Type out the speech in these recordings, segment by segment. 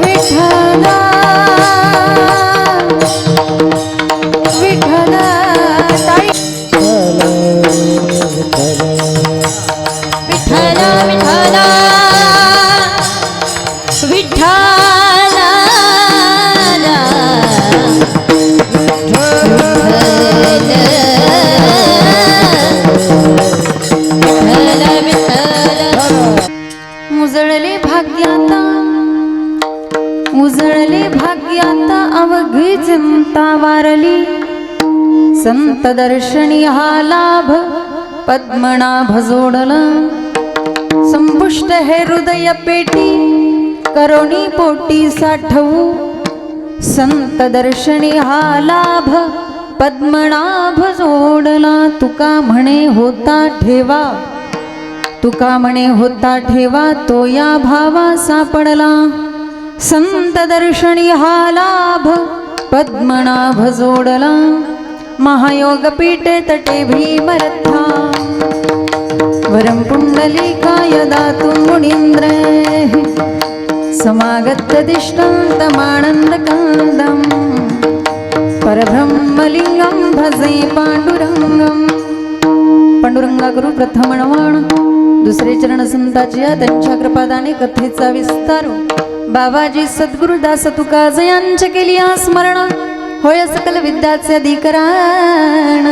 विठ्ठल विठ्ठल विठ्ठल ताई विठ्ठल विठ्ठल विठ्ठल मुजळले भाग्याता उजळले भाग्याता अवघी चिंता वारली संत दर्शनी हा लाभ पद्मनाभ जोडला संपुष्ट हे हृदय पेटी करोनी पोटी साठवू संत दर्शनी हा लाभ पद्मनाभ जोडला तुका म्हणे होता ठेवा तुका म्हणे होता ठेवा तो या भावा सापडला संत दर्शनी हा लाभ पद्मनाभ जोडला महायोग पीठे तटे भीमरथा वरं पुंडलिकाय दातु मुनींद्र समागत दिष्टान्तमानन्दकान्दं परब्रह्मलिंगं भजे पांडुरंगम पांडुरंगा गुरु प्रथम नवाण दुसरे चरण संतांच्या त्यांच्या कृपादाने कथेचा विस्तार बाबाजी सद्गुरुदास तुकाज यांचे केली स्मरण होय सकल विद्याचे अधिकरण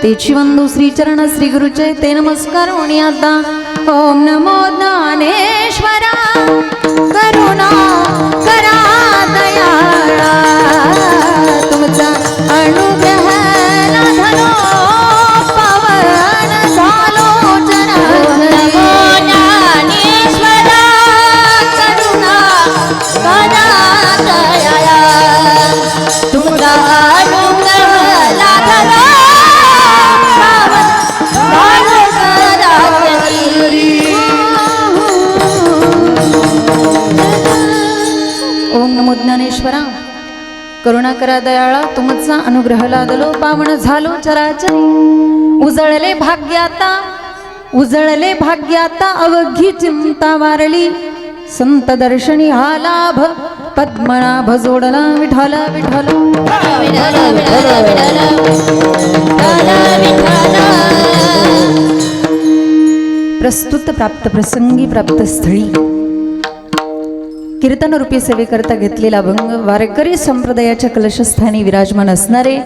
तेची वंदू श्री चरण श्री गुरुचे ते नमस्कार होणी आता ओम नमो ज्ञानेश्वरा करुणा करा दयाळा तुमचा अनुग्रह धनो पवन झालो चरण नमो ज्ञानेश्वरा करुणा करा दयाळा तुमचा अनुग्रह लाभला ओम नमो ज्ञानेश्वरा करुणा करा दयाळा तुमचा अनुग्रह लादलो पावन झालो चराचरी उजळले भाग्याता अवघी चिंता वारली संत दर्शनी हा लाभ पद्मनाभ जोडला विठ्ठल विठ्ठल प्रस्तुत प्राप्त प्रसंगी प्राप्त स्थळी कीर्तन रूपी सेवेकरता घेतलेला अभंग वारकरी संप्रदायाच्या कलशस्थानी विराजमान असणारे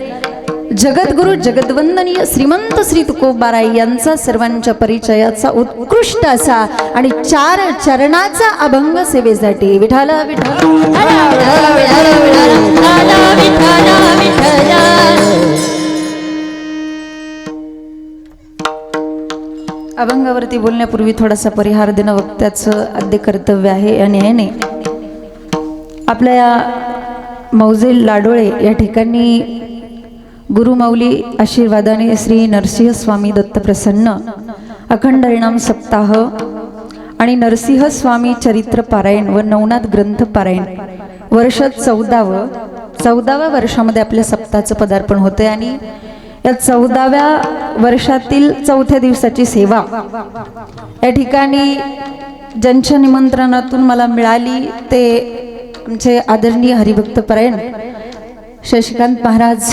जगद्गुरु जगद्वंदनीय श्रीमंत श्री तुकोबाराय यांचा सर्वांच्या परिचयाचा उत्कृष्ट असा आणि 4 चरणाचा अभंग सेवेसाठी विठ्ठल विठ्ठल अभंगावरती बोलण्यापूर्वी थोडासा परिहार देणं वक्त्याचं आद्य कर्तव्य आहे या न्यायाने आपल्या या मौजे लाडोळे या ठिकाणी गुरुमाऊली आशीर्वादाने श्री नरसिंह स्वामी दत्तप्रसन्न अखंड हरिनाम सप्ताह आणि नरसिंह स्वामी चरित्र पारायण व नवनाथ ग्रंथ पारायण वर्ष 14व्या वर्षामध्ये आपल्या सप्ताहाचं पदार्पण होते आणि या 14व्या वर्षातील 4थ्या दिवसाची सेवा या ठिकाणी ज्यांच्या निमंत्रणातून मला मिळाली ते आमचे आदरणीय हरिभक्त परायण शशिकांत महाराज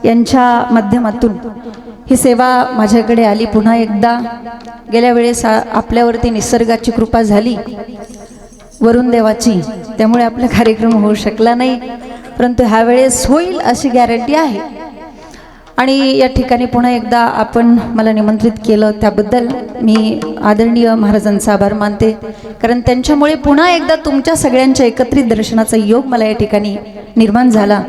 यांच्या माध्यमातून ही सेवा माझ्याकडे आली पुन्हा एकदा गेल्या वेळेस आपल्यावरती निसर्गाची कृपा झाली वरुण देवाची त्यामुळे आपला कार्यक्रम होऊ शकला नाही परंतु ह्या वेळेस होईल अशी गॅरंटी आहे आणि या ठिकाणी पुन्हा एकदा आपण मला निमंत्रित केलं त्याबद्दल मी आदरणीय महाराजांचा आभार मानते कारण त्यांच्यामुळे पुन्हा एकदा तुमच्या सगळ्यांच्या एकत्रित दर्शनाचा योग मला या ठिकाणी निर्माण झाला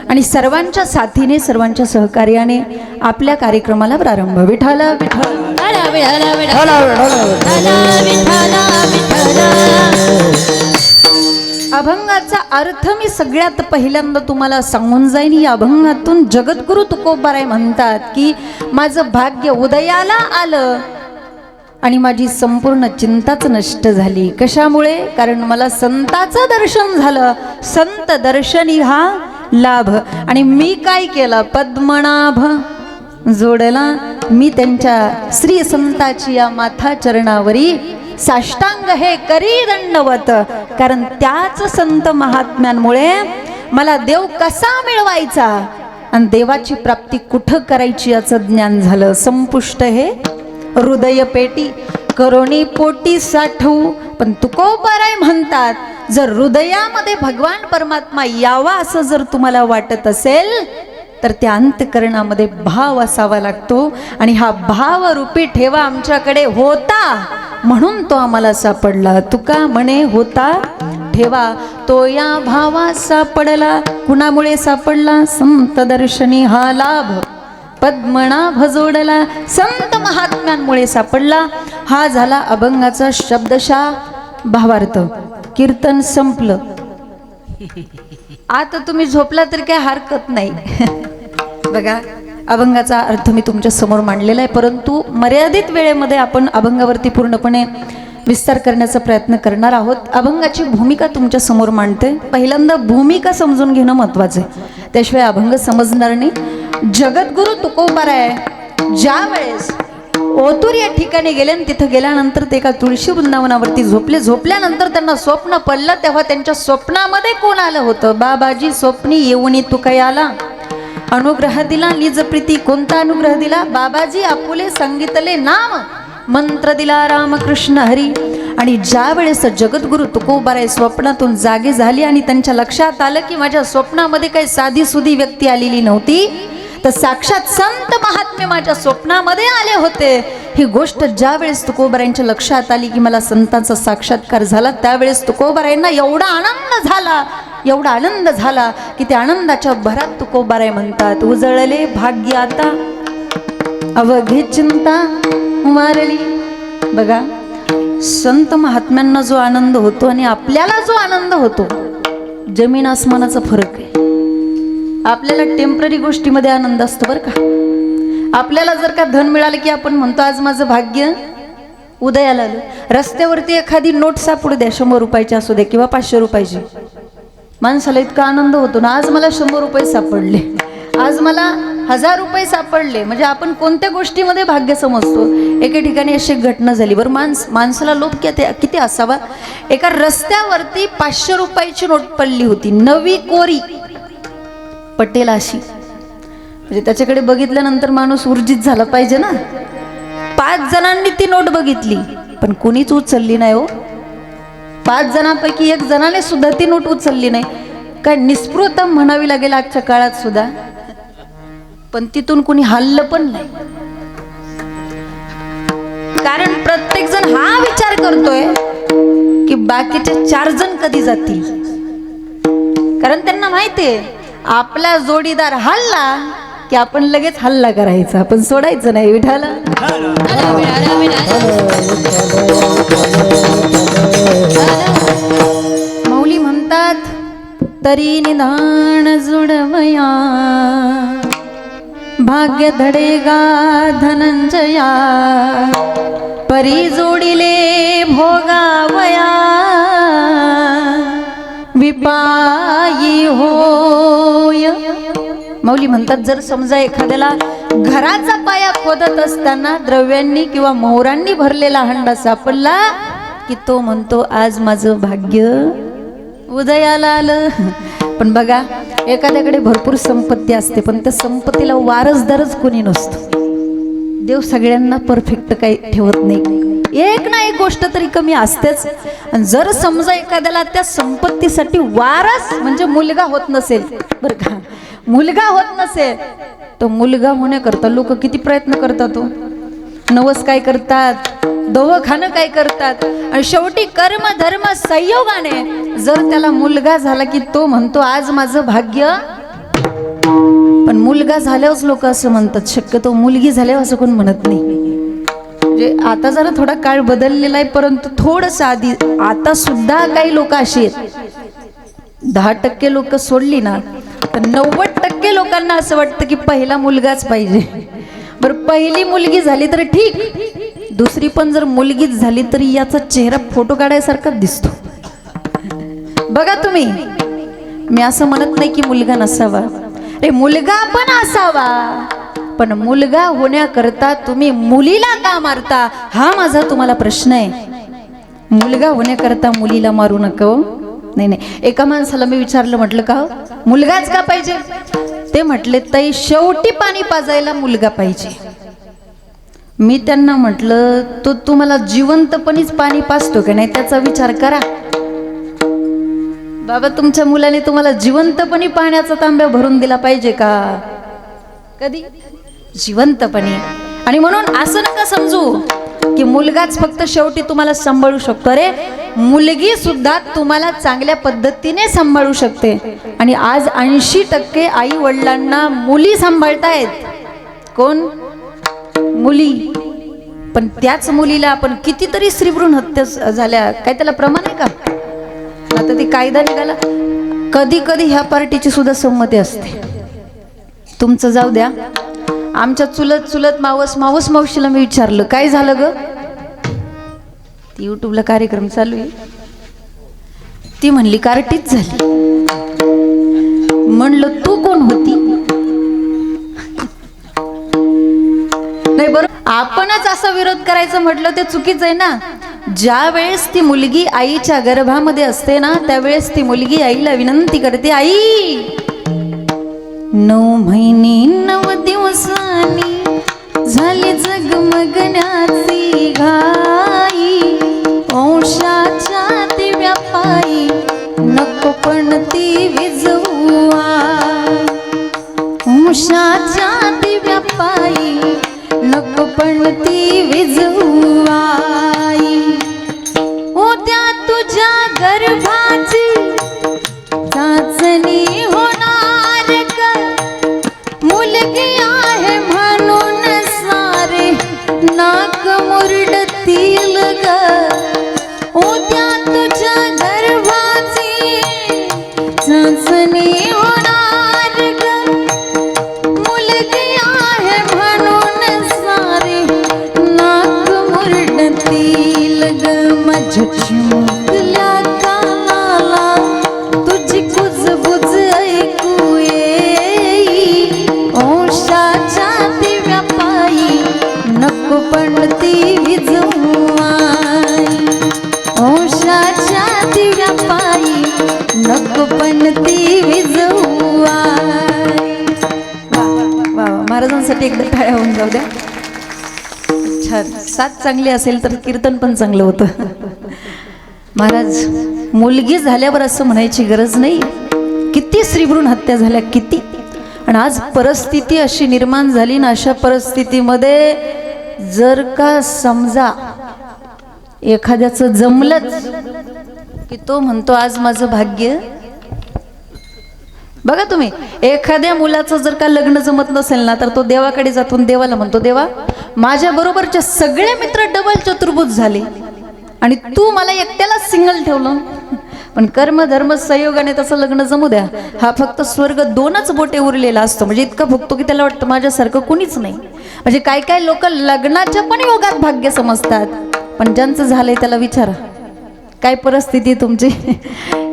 आणि सर्वांच्या साथीने सर्वांच्या सहकार्याने आपल्या कार्यक्रमाला प्रारंभ विठ्ठल अभंगाचा अर्थ मी सगळ्यात पहिल्यांदा तुम्हाला सांगून जाईन या अभंगातून जगद्गुरु तुकोबाराय म्हणतात की माझं भाग्य उदयाला आलं आणि माझी संपूर्ण चिंताच नष्ट झाली कशामुळे कारण मला संताचं दर्शन झालं संत दर्शनी हा लाभ आणि मी काय केलं पद्मनाभ जोडला मी त्यांच्या श्री संताची या माथा चरणावरी साष्टांग हे करी दंडवत. कारण त्याच संत महात्म्यांमुळे मला देव कसा मिळवायचा आणि देवाची प्राप्ती कुठं करायची याचं ज्ञान झालं. संपुष्ट हे हृदय पेटी करोनी पोटी साठवू. पण तुकोबाराय म्हणतात, जर हृदयामध्ये भगवान परमात्मा यावा असं जर तुम्हाला वाटत असेल तर त्या अंतःकरणामध्ये भाव असावा लागतो. आणि हा भाव रूपी ठेवा आमच्याकडे होता म्हणून तो आम्हाला सापडला. तुका म्हणे होता ठेवा तो या भावा सापडला. कुणामुळे सापडला? संत दर्शनी हा लाभ पद्मनाभ जोडला. संत महात्म्यांमुळे सापडला. हा झाला अभंगाचा शब्दशः भावार्थ. कीर्तन संपलं. आता तुम्ही झोपला तरी काही हरकत नाही. बघा, अभंगाचा अर्थ मी तुमच्या समोर मांडलेला आहे, परंतु मर्यादित वेळेमध्ये आपण अभंगावरती पूर्णपणे विस्तार करण्याचा प्रयत्न करणार आहोत. अभंगाची भूमिका तुमच्या समोर मांडते. पहिल्यांदा भूमिका समजून घेणं महत्त्वाचं आहे, त्याशिवाय अभंग समजणार नाही. जगद्गुरु तुकोबाराय ज्या वेळेस ओतूर या ठिकाणी गेले आणि तिथं गेल्यानंतर ते एका तुळशी वृंदावनावरती झोपले. झोपल्यानंतर त्यांना स्वप्न पडलं. तेव्हा त्यांच्या स्वप्नामध्ये कोण आलं होतं? बाबाजी स्वप्नी येऊनी तुका आला, अनुग्रह दिला निज प्रीती. कोणता अनुग्रह दिला? बाबाजी आपुले सांगितले नाम मंत्र दिला रामकृष्ण हरी. आणि ज्या वेळेस जगद्गुरु तुकोबाराय स्वप्नातून जागे झाली आणि त्यांच्या लक्षात आलं की माझ्या स्वप्नामध्ये काही साधी सुधी व्यक्ती आलेली नव्हती, तर साक्षात संत महात्मे माझ्या स्वप्नामध्ये आले होते. ही गोष्ट ज्या वेळेस तुकोबारायांच्या लक्षात आली की मला संतांचा साक्षात्कार झाला, त्यावेळेस तुकोबारायांना एवढा आनंद झाला, एवढा आनंद झाला की त्या आनंदाच्या भरात तुकोबाराय म्हणतात, उजळले भाग्य आता अवघे चिंता मारली. बघा, संत महात्म्यांना जो आनंद होतो आणि आपल्याला जो आनंद होतो, जमीन आसमानाचा फरक आहे. आपल्याला टेम्पररी गोष्टीमध्ये आनंद असतो बरं का. आपल्याला जर का धन मिळालं की आपण म्हणतो आज माझं भाग्य उदयाला आलं. रस्त्यावरती एखादी नोट सापडू द्या, 100 रुपयाची असू दे किंवा 500 रुपयाची, माणसाला इतका आनंद होतो ना, आज मला 100 रुपये सापडले, आज मला 1000 रुपये सापडले. म्हणजे आपण कोणत्या गोष्टीमध्ये भाग्य समजतो. एके ठिकाणी अशी घटना झाली बरं. माणसाला लोभ किती असावा. एका रस्त्यावरती 500 रुपयाची नोट पडली होती, नवी कोरी, पटेल अशी. म्हणजे त्याच्याकडे बघितल्यानंतर माणूस ऊर्जित झाला पाहिजे ना. 5 जणांनी ती नोट बघितली पण कोणीच उचलली नाही हो. 5 जणांपैकी 1 जणाने सुद्धा ती नोट उचलली नाही. काय निस्पृहता म्हणावी लागेल आजच्या काळात सुद्धा. पण तिथून कोणी हल्लं पण नाही. कारण प्रत्येक जण हा विचार करतोय की बाकीचे 4 जण कधी जातील. कारण त्यांना माहितीये आपला जोडीदार हल्ला की आपण लगेच हल्ला करायचा, आपण सोडायचं नाही. विठाला मौली म्हणतात, तरी निधान जुडवया भाग्य धडेगा धनंजया, परी जोडिले भोगावया विपायी होय. मौली म्हणतात, जर समजा एखाद्याला घराचा पाया खोदत असताना द्रव्यांनी किंवा मोहरांनी भरलेला हंडा सापडला की तो म्हणतो आज माझं भाग्य उदयाला आलं. पण बघा, एखाद्याकडे भरपूर संपत्ती असते पण त्या संपत्तीला वारसदारच कोणी नसतो. देव सगळ्यांना परफेक्ट काही ठेवत नाही. एक ना एक गोष्ट तरी कमी असतेच. आणि जर समजा एखाद्याला त्या संपत्तीसाठी वारस म्हणजे मुलगा होत नसेल, बरं का, मुलगा होत नसेल, तो मुलगा होण्याकरता लोक किती प्रयत्न करतात. नवस काय करतात, दवाखाना काय करतात, आणि शेवटी कर्म धर्म संयोगाने जर त्याला मुलगा झाला की तो म्हणतो आज माझं भाग्य. पण मुलगा झाल्यावर लोक असं म्हणतात, शक्यतो मुलगी झाल्यावर असं कोण म्हणत नाही. म्हणजे आता जरा थोडा काळ बदललेला आहे, परंतु थोडंसं आधी आता सुद्धा काही लोक अशी आहेत, 10% लोक सोडली ना तर 90% लोकांना असं वाटतं की पहिला मुलगाच पाहिजे. बरं, पहिली मुलगी झाली तर ठीक, दुसरी पण जर मुलगीच झाली तरी याचा चेहरा फोटो काढायसारखाच दिसतो. बघा तुम्ही, मी असं म्हणत नाही की मुलगा नसावा, रे मुलगा पण असावा, पण मुलगा होण्याकरता तुम्ही मुलीला का मारता, हा माझा तुम्हाला प्रश्न आहे. मुलगा होण्याकरता मुलीला मारू नका. नाही नाही, एका माणसाला मी विचारलं, म्हटलं का मुलगाच का पाहिजे? ते म्हटले ताई शेवटी पाणी पाजायला मुलगा पाहिजे. मी त्यांना म्हटलं तो तुम्हाला जिवंतपणीच पाणी पाजतो की नाही त्याचा विचार करा. बाबा तुमच्या मुलाने तुम्हाला जिवंतपणी पाण्याचा तांब्या भरून दिला पाहिजे का? कधी? जिवंतपणे. आणि म्हणून असं नका समजू की मुलगाच फक्त शेवटी तुम्हाला सांभाळू शकतो. अरे मुलगी सुद्धा तुम्हाला चांगल्या पद्धतीने सांभाळू शकते. आणि आज 80% आई वडिलांना मुली सांभाळतायत. कोण? मुली. पण त्याच मुलीला आपण कितीतरी स्त्रीभ्रूण हत्या झाल्या, काय त्याला प्रमाण आहे का? आता ती कायदा निघाला. कधी कधी ह्या पार्टीची सुद्धा संमती असते. तुमचं जाऊ द्या, आमच्या चुलत मावस मावशीला मी विचारलं काय झालं ग? ती युट्यूबला कार्यक्रम चालू आहे. ती म्हणली कार्टीच झाली. म्हणलं तू कोण होती? नाही बरोबर, आपणच असा विरोध करायचं म्हटलं ते चुकीचं आहे ना. ज्या वेळेस ती मुलगी आईच्या गर्भामध्ये असते ना, त्यावेळेस ती मुलगी आईला विनंती करते, आई 9 महिने 9 दिवसांनी झाली जगमगण्याची घाई, वंशाच्या दिव्या पायी नको पण ती विजवा, वंशाच्या दिव्या पायी नको पण ती विजवाई. उद्या तुझ्या गर्भाची चाचणी होणार का, मुलगी आहे म्हणून सारे नाक मुरडतील ग. उद्या तुझ्या गर्भाची चाचणी होणार ग, मुलगी आहे म्हणून सारे नाक मुरडतील ग. माझ्या चिमुकल्या कानाला तुझी कुजबुज ऐकू येई, वंशाच्या दिव्या पायी नको पण ती विजवाई, वंशाच्या दिव्या पायी नको पण ती विजवाई. वा, महाराजांसाठी एकदा टाळ्या होऊन जाऊ द्या. छान. साथ चांगली असेल तर कीर्तन पण चांगलं होतं. महाराज मुलगी झाल्यावर असं म्हणायची गरज नाही. किती स्त्रीभ्रूण हत्या झाल्या, किती. आणि आज परिस्थिती अशी निर्माण झाली ना, अशा परिस्थितीमध्ये जर का समजा एखाद्याचं जमलंच की तो म्हणतो आज माझं भाग्य. बघा तुम्ही, एखाद्या मुलाचं जर का लग्न जमत नसेल ना, तर तो देवाकडे जातून देवाला म्हणतो, देवा माझ्या बरोबरचे सगळे मित्र डबल चतुर्भुज झाले आणि तू मला एकट्याला सिंगल ठेवलं. पण कर्म धर्म संयोगाने त्याचं लग्न जमू द्या. हा फक्त स्वर्ग 2च बोटे उरलेला असतो. म्हणजे इतका भोगतो की त्याला वाटतं माझ्यासारखं कुणीच नाही. म्हणजे काय काय लोक लग्नाच्या पण योगात भाग्य समजतात, पण ज्यांचं झालंय त्याला विचारा काय परिस्थिती तुमची.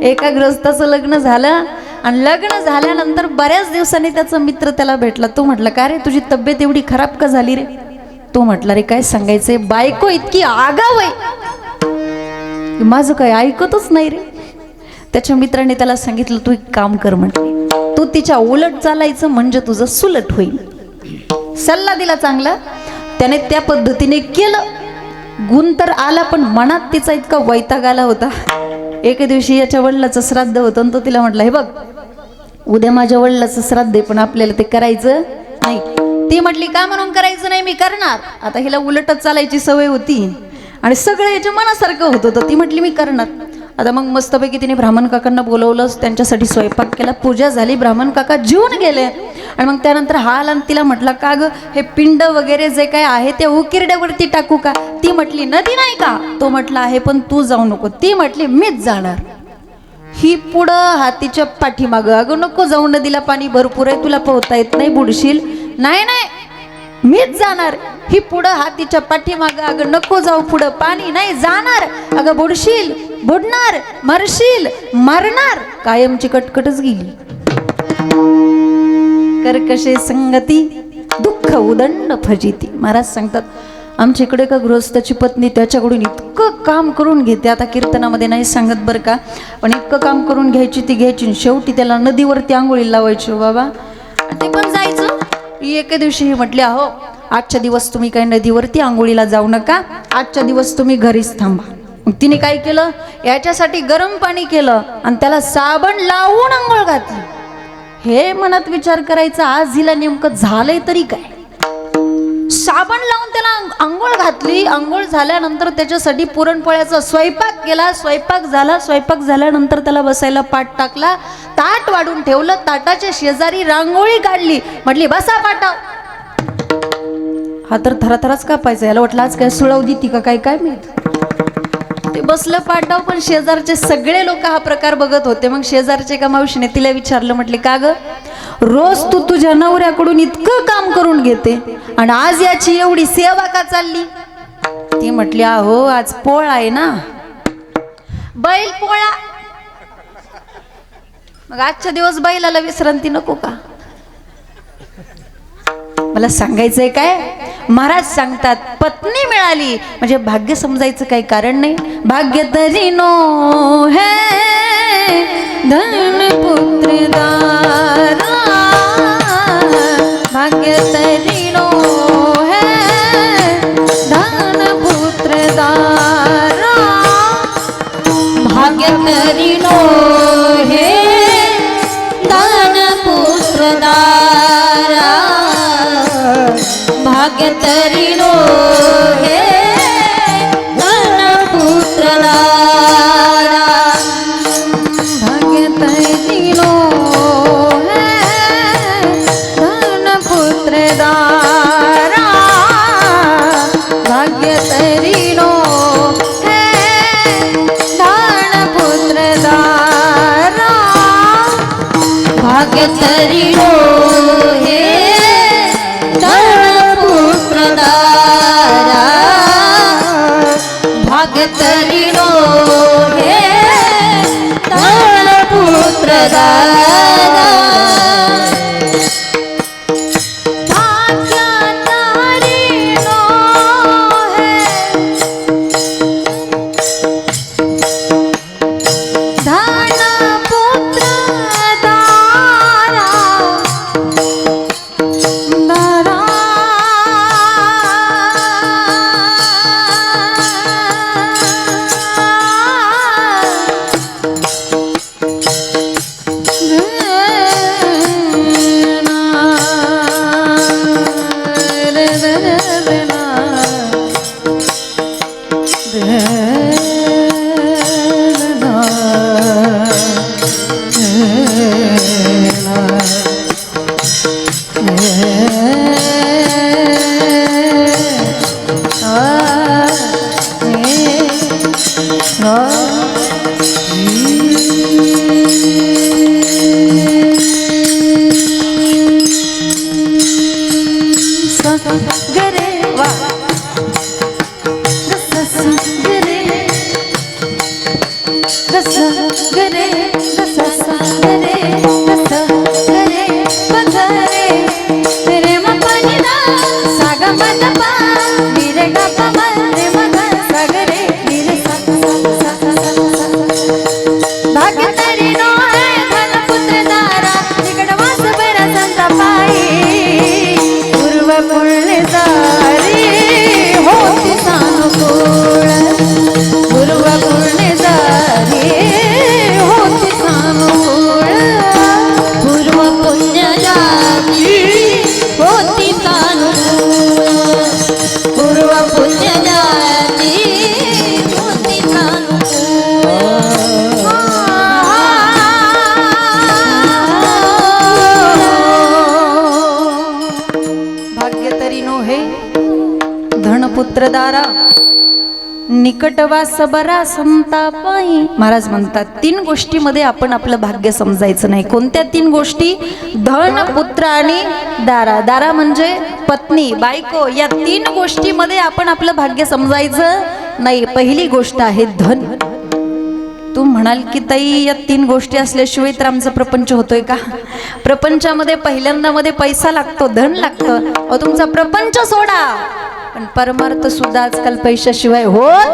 एका गृहस्थाचं लग्न झालं आणि लग्न झाल्यानंतर बऱ्याच दिवसांनी त्याचा मित्र त्याला भेटला. तो म्हटला का रे तुझी तब्येत एवढी खराब का झाली रे? तो म्हटला रे काय सांगायचंय, बायको इतकी आगाव आहे, माझं काय ऐकतच नाही रे. त्याच्या मित्राने त्याला सांगितलं तू एक काम कर, म्हटले तू तिच्या उलट चालायचं म्हणजे तुझं सुलट होईल. सल्ला दिला चांगला, त्याने त्या पद्धतीने केलं. गुण तर आला, पण मनात तिचा इतका वैताग आला होता. एके दिवशी याच्या वडिलाचं श्राद्ध होतं आणि तो तिला म्हटलं हे बघ उद्या माझ्या वडिलाचं श्राद्ध आहे, पण आपल्याला ते करायचं नाही. ती म्हटली का म्हणून करायचं नाही, मी करणार. आता हिला उलटच चालायची सवय होती आणि सगळं याच्या मनासारखं होत होतं. ती म्हटली मी करणार. आता मग मस्तपैकी तिने ब्राह्मण काकांना बोलवलं, त्यांच्यासाठी स्वयंपाक केला, पूजा झाली, ब्राह्मण काका जेवून गेले. आणि मग त्यानंतर हा आला आणि तिला म्हटला का ग हे पिंड वगैरे जे काय आहे ते उकिरड्यावरती टाकू का? ती म्हटली नदी नाही का? तो म्हटला आहे पण तू जाऊ नको. ती म्हटली मीच जाणार. ही पुढं हातीच्या पाठीमागं, अगं नको जाऊ, नदीला पाणी भरपूर आहे, तुला पोहता येत नाही, बुडशील. नाही नाही मीच जाणार. ही पुढं हातीच्या पाठीमागं, अगं नको जाऊ पुढं, पाणी नाही, जाणार, अगं बुडशील, बुडणार, मरशील, मरणार. कायमची कटकटच गेली. कर्कशे संगती दुःख उदंड फजिती. महाराज सांगतात आमच्या इकडे का गृहस्थाची पत्नी त्याच्याकडून इतकं काम करून घेते, आता कीर्तनामध्ये नाही सांगत बरं का, पण इतकं काम करून घ्यायची ती घ्यायची, शेवटी त्याला नदीवरती आंघोळी लावायची बाबा, ते पण जायचं. एके दिवशी ही म्हटली अहो आजच्या दिवस तुम्ही काही नदीवरती आंघोळीला जाऊ नका, आजच्या दिवस तुम्ही घरीच थांबा. मग तिने काय केलं, याच्यासाठी गरम पाणी केलं आणि त्याला साबण लावून आंघोळ घातली. हे मनात विचार करायचा आज हिला नेमकं झालंय तरी काय. साबण लावून त्याला आंघोळ घातली. आंघोळ झाल्यानंतर त्याच्यासाठी पुरणपोळ्याचा स्वयंपाक केला. स्वयंपाक झाला. स्वयंपाक झाल्यानंतर त्याला बसायला पाट टाकला, ताट वाढून ठेवलं, ताटाच्या शेजारी रांगोळी काढली, म्हटली बसा पाटाव. हा तर थराथराच कापायचा, याला वाटलं आज काय सुळाव देती का काय काय माहित. ते बसलं पाटाव, पण शेजारचे सगळे लोक हा प्रकार बघत होते. मग शेजारचे एका मावशीने तिला विचारलं, म्हटले का ग रोज तू तुझ्या नवऱ्याकडून इतकं काम करून घेते आणि आज याची एवढी सेवा का चालली. ती म्हटली अहो आज पोळा आहे ना, बैल पोळा. मग आजच्या दिवस बैलाला विश्रांती नको का. मला सांगायचंय काय, महाराज सांगतात पत्नी मिळाली म्हणजे भाग्य समजायचं काही कारण नाही. भाग्य तरी नो है धन पुत्र दारा, भाग्य तरी नो है धन पुत्र दारा, भाग्य तरी नो है धन पुत्र दारा, भाग्य तरी नो है धन पुत्र दारा, भाग्य तरी नो है धन पुत्र दारा, भाग्य तरी नो है धन पुत्र दारा, भाग्य तरी नो भाग्य तरी नो है धन पुत्र दारा, भाग्य तरी नो है धन पुत्र दारा, दारा धनपुत्रदारा निकटवास बरा संतापाई. महाराज म्हणतात तीन गोष्टीमध्ये आपण आपलं भाग्य समजायचं नाही. कोणत्या तीन गोष्टी? धन, पुत्र आणि दारा. दारा म्हणजे पत्नी, बायको. या तीन गोष्टीमध्ये आपण आपलं भाग्य समजायचं नाही. पहिली गोष्ट आहे धन. तू म्हणाल की ताई या 3 गोष्टी असल्याशिवाय तर आमचा प्रपंच होतोय का? प्रपंचामध्ये पहिल्यांदा मध्ये पैसा लागतो, धन लागतं. तुमचा प्रपंच सोडा, पण परमार्थ सुद्धा आजकाल पैशाशिवाय होत.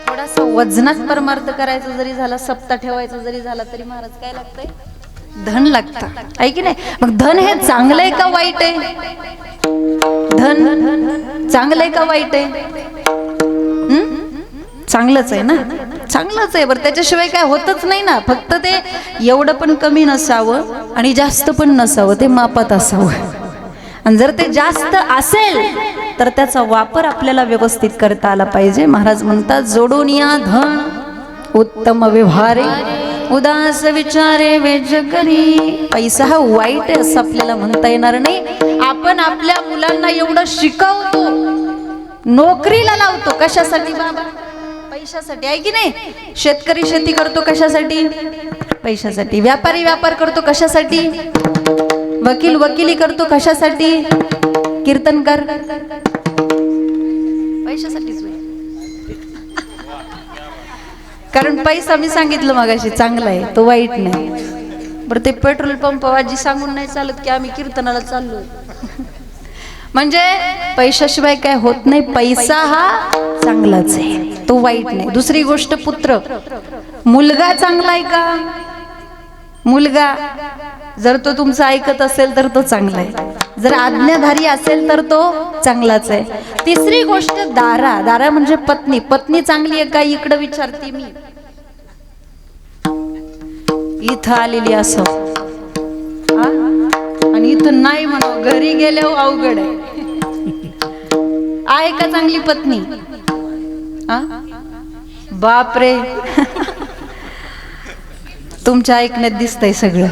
थोडासा वजनात परमार्थ करायचा जरी झाला, सप्ताह ठेवायचा जरी झाला तरी महाराज काय लागतंय? धन लागतं, आहे की नाही? मग धन हे चांगलं आहे का वाईट आहे? धन चांगलं आहे का वाईट आहे? चांगलंच आहे ना, चांगलंच आहे. बरं, त्याच्याशिवाय काय होतच नाही ना. फक्त ते एवढं पण कमी नसावं आणि जास्त पण नसावं, ते मापात असावं. आणि जर ते जास्त असेल तर त्याचा वापर आपल्याला व्यवस्थित करता आला पाहिजे. महाराज म्हणतात, जोडून या धन उत्तम व्यवहारे, उदास विचारे वेज करी. पैसा हा वाईट आहे असं आपल्याला म्हणता येणार नाही. आपण आपल्या मुलांना एवढं शिकवतो, नोकरीला लावतो, कशासाठी बाबा? पैशासाठी, आहे की नाही? शेतकरी शेती करतो कशासाठी? पैशासाठी. व्यापारी व्यापार करतो कशासाठी? वकील वकिली करतो कशासाठी? कीर्तनकार पैशासाठीच. कारण पैसा मी सांगितलं मगाशी चांगला आहे, तो वाईट नाही. बरं, ते पेट्रोल पंप आजी सांगून नाही चालत की आम्ही कीर्तनाला चाललो. म्हणजे पैशाशिवाय काय होत नाही. पैसा हा चांगलाच आहे, तो वाईट नाही. दुसरी गोष्ट, पुत्र, मुलगा चांगला आहे का? मुलगा जर तो तुमचं ऐकत असेल तर तो चांगला आहे, जर आज्ञाधारी असेल तर तो चांगलाच आहे. तिसरी गोष्ट, दारा. दारा म्हणजे पत्नी. पत्नी चांगली आहे का इकडं विचारते मी. इथं आलेली असो आणि इथं नाही म्हणा, घरी गेल्यावर अवघड आहे का चांगली पत्नी? बापरे, तुमच्या ऐकण्यात दिसतंय सगळं,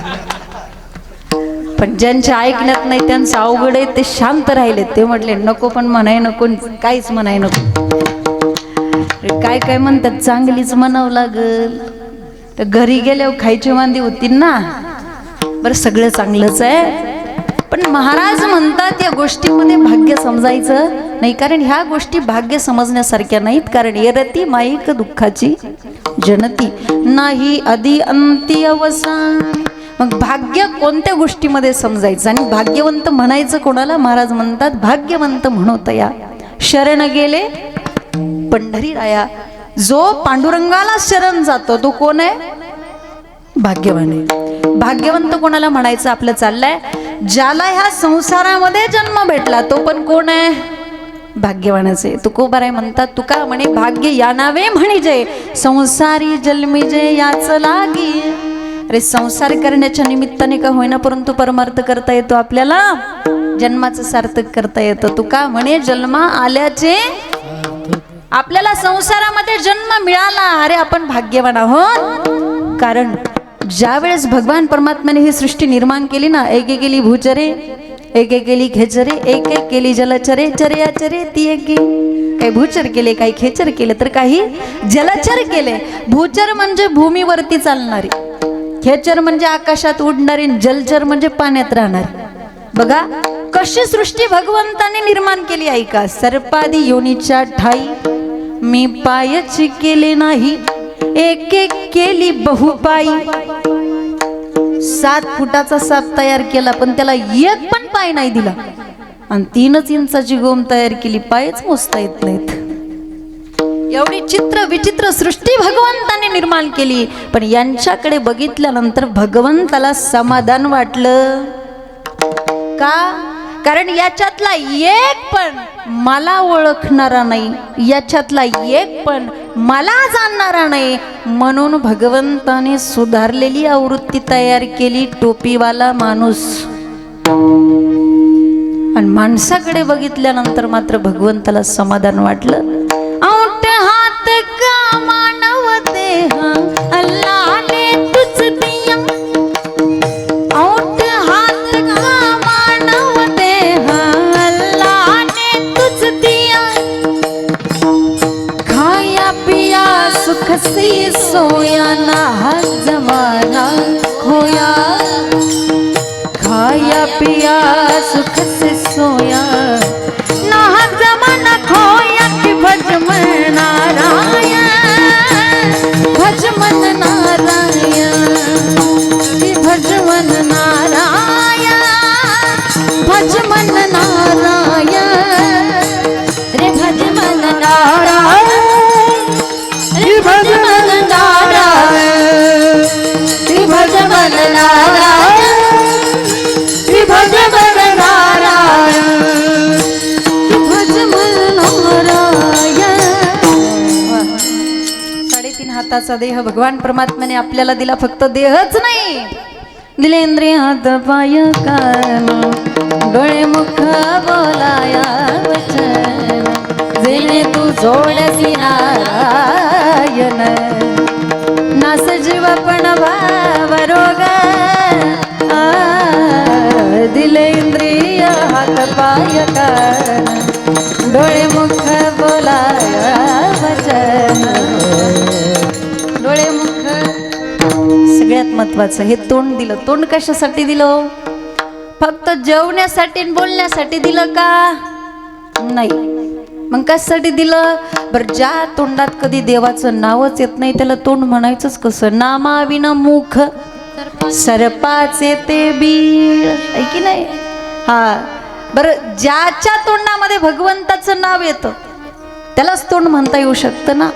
पण ज्यांच्या ऐकण्यात नाही त्यांचं अवघड आहे. ते शांत राहिले, ते म्हटले नको पण म्हणाय नको, काहीच म्हणाय नको. काय काय म्हणतात, चांगलीच म्हणावं लागल. तर घरी गेल्यावर खायची वांदी होती ना. बरं, सगळं चांगलंच आहे, पण महाराज म्हणतात या गोष्टीमध्ये भाग्य समजायचं नाही. कारण ह्या गोष्टी भाग्य समजण्यासारख्या नाहीत. कारण येरती माईक दुःखाची जनती, नाही आधी अंती अवसान. मग भाग्य कोणत्या गोष्टीमध्ये समजायचं आणि भाग्यवंत म्हणायचं कोणाला? महाराज म्हणतात, भाग्यवंत म्हणवतया शरण गेले पंढरी राया. जो पांडुरंगाला शरण जातो तो कोण आहे? भाग्यवान आहे. भाग्यवंत कोणाला म्हणायचं? आपलं चाललंय, ज्याला ह्या संसारामध्ये जन्म भेटला तो पण कोण आहे? भाग्यवानच आहे. तुकोबाराय म्हणतात, तुका म्हणे भाग्य या नावे म्हणजे संसारी जन्मी जे याच लागी. अरे, संसार करण्याच्या निमित्ताने का होईना परंतु परमार्थ करता येतो आपल्याला, जन्माचं सार्थक करता येतं. तुका म्हणे जन्मा आल्याचे आपल्याला संसारामध्ये जन्म मिळाला, अरे आपण भाग्यवान आहोत. कारण ज्या वेळेस भगवान परमात्म्याने ही सृष्टी निर्माण केली ना, एक एक केली भूचरे, एक एक केली खेचरे, एक एक केली जलचरे, चरे चरे ती एक. काही भूचर केले, काही खेचर केले, तर काही जलचर केले. भूचर म्हणजे भूमीवरती चालणारी, खेचर म्हणजे आकाशात उडणारी, जलचर म्हणजे पाण्यात राहणारी. बघा कशी सृष्टी भगवंताने निर्माण केली. ऐका, सर्पादी योनीच्या ठाई मी पायची केले नाही, एक एक केली बहुपाई. 7 फुटाचा साप तयार केला पण त्याला एक पण पाय नाही दिला, आणि 3 इंचाची गोम तयार केली, पायच मोजता येत नाहीत. एवढी चित्र विचित्र सृष्टी भगवंताने निर्माण केली. पण यांच्याकडे बघितल्यानंतर भगवंताला समाधान वाटलं का? कारण याच्यातला एक पण मला ओळखणारा नाही, याच्यातला एक पण मला जाणणारा नाही, म्हणून भगवंताने सुधारलेली आवृत्ती तयार केली, टोपीवाला माणूस. आणि माणसाकडे बघितल्यानंतर मात्र भगवंताला समाधान वाटलं. औट हात का मानव देह अल्लाह ने तुझ दिया, औट हात का मानव देह अल्लाह ने तुझ दिया, खाया पिया सुख से सोया ना हर जमाना खोया, खाया पिया सुख से सोया ना हर जमाना खोया कि भज में नारायण। भगवंताचा देह भगवान परमात्म्याने आपल्याला दिला, फक्त देहच नाही दिले इंद्रिय हात पाय कान डोळे मुख बोलाया वचन जेणे तू जोडसी नारायण नास जीवपण भाव रोग दिले इंद्रिय हात पाय कान डोळे मुख बोलाया वचन डोळे मुख सगळ्यात महत्वाचं हे तोंड दिलं. तोंड कशासाठी दिलं? फक्त जेवण्यासाठी बोलण्यासाठी दिलं का? नाही. मग कशासाठी दिलं? बरं, ज्या तोंडात कधी देवाचं नावच येत नाही त्याला तोंड म्हणायचंच कसं? नामाविना मुख सर्पाचे ते बीळ, आहे की नाही? हा बरं, ज्याच्या तोंडामध्ये भगवंताचं नाव येतं त्यालाच तोंड म्हणता येऊ शकतं ना.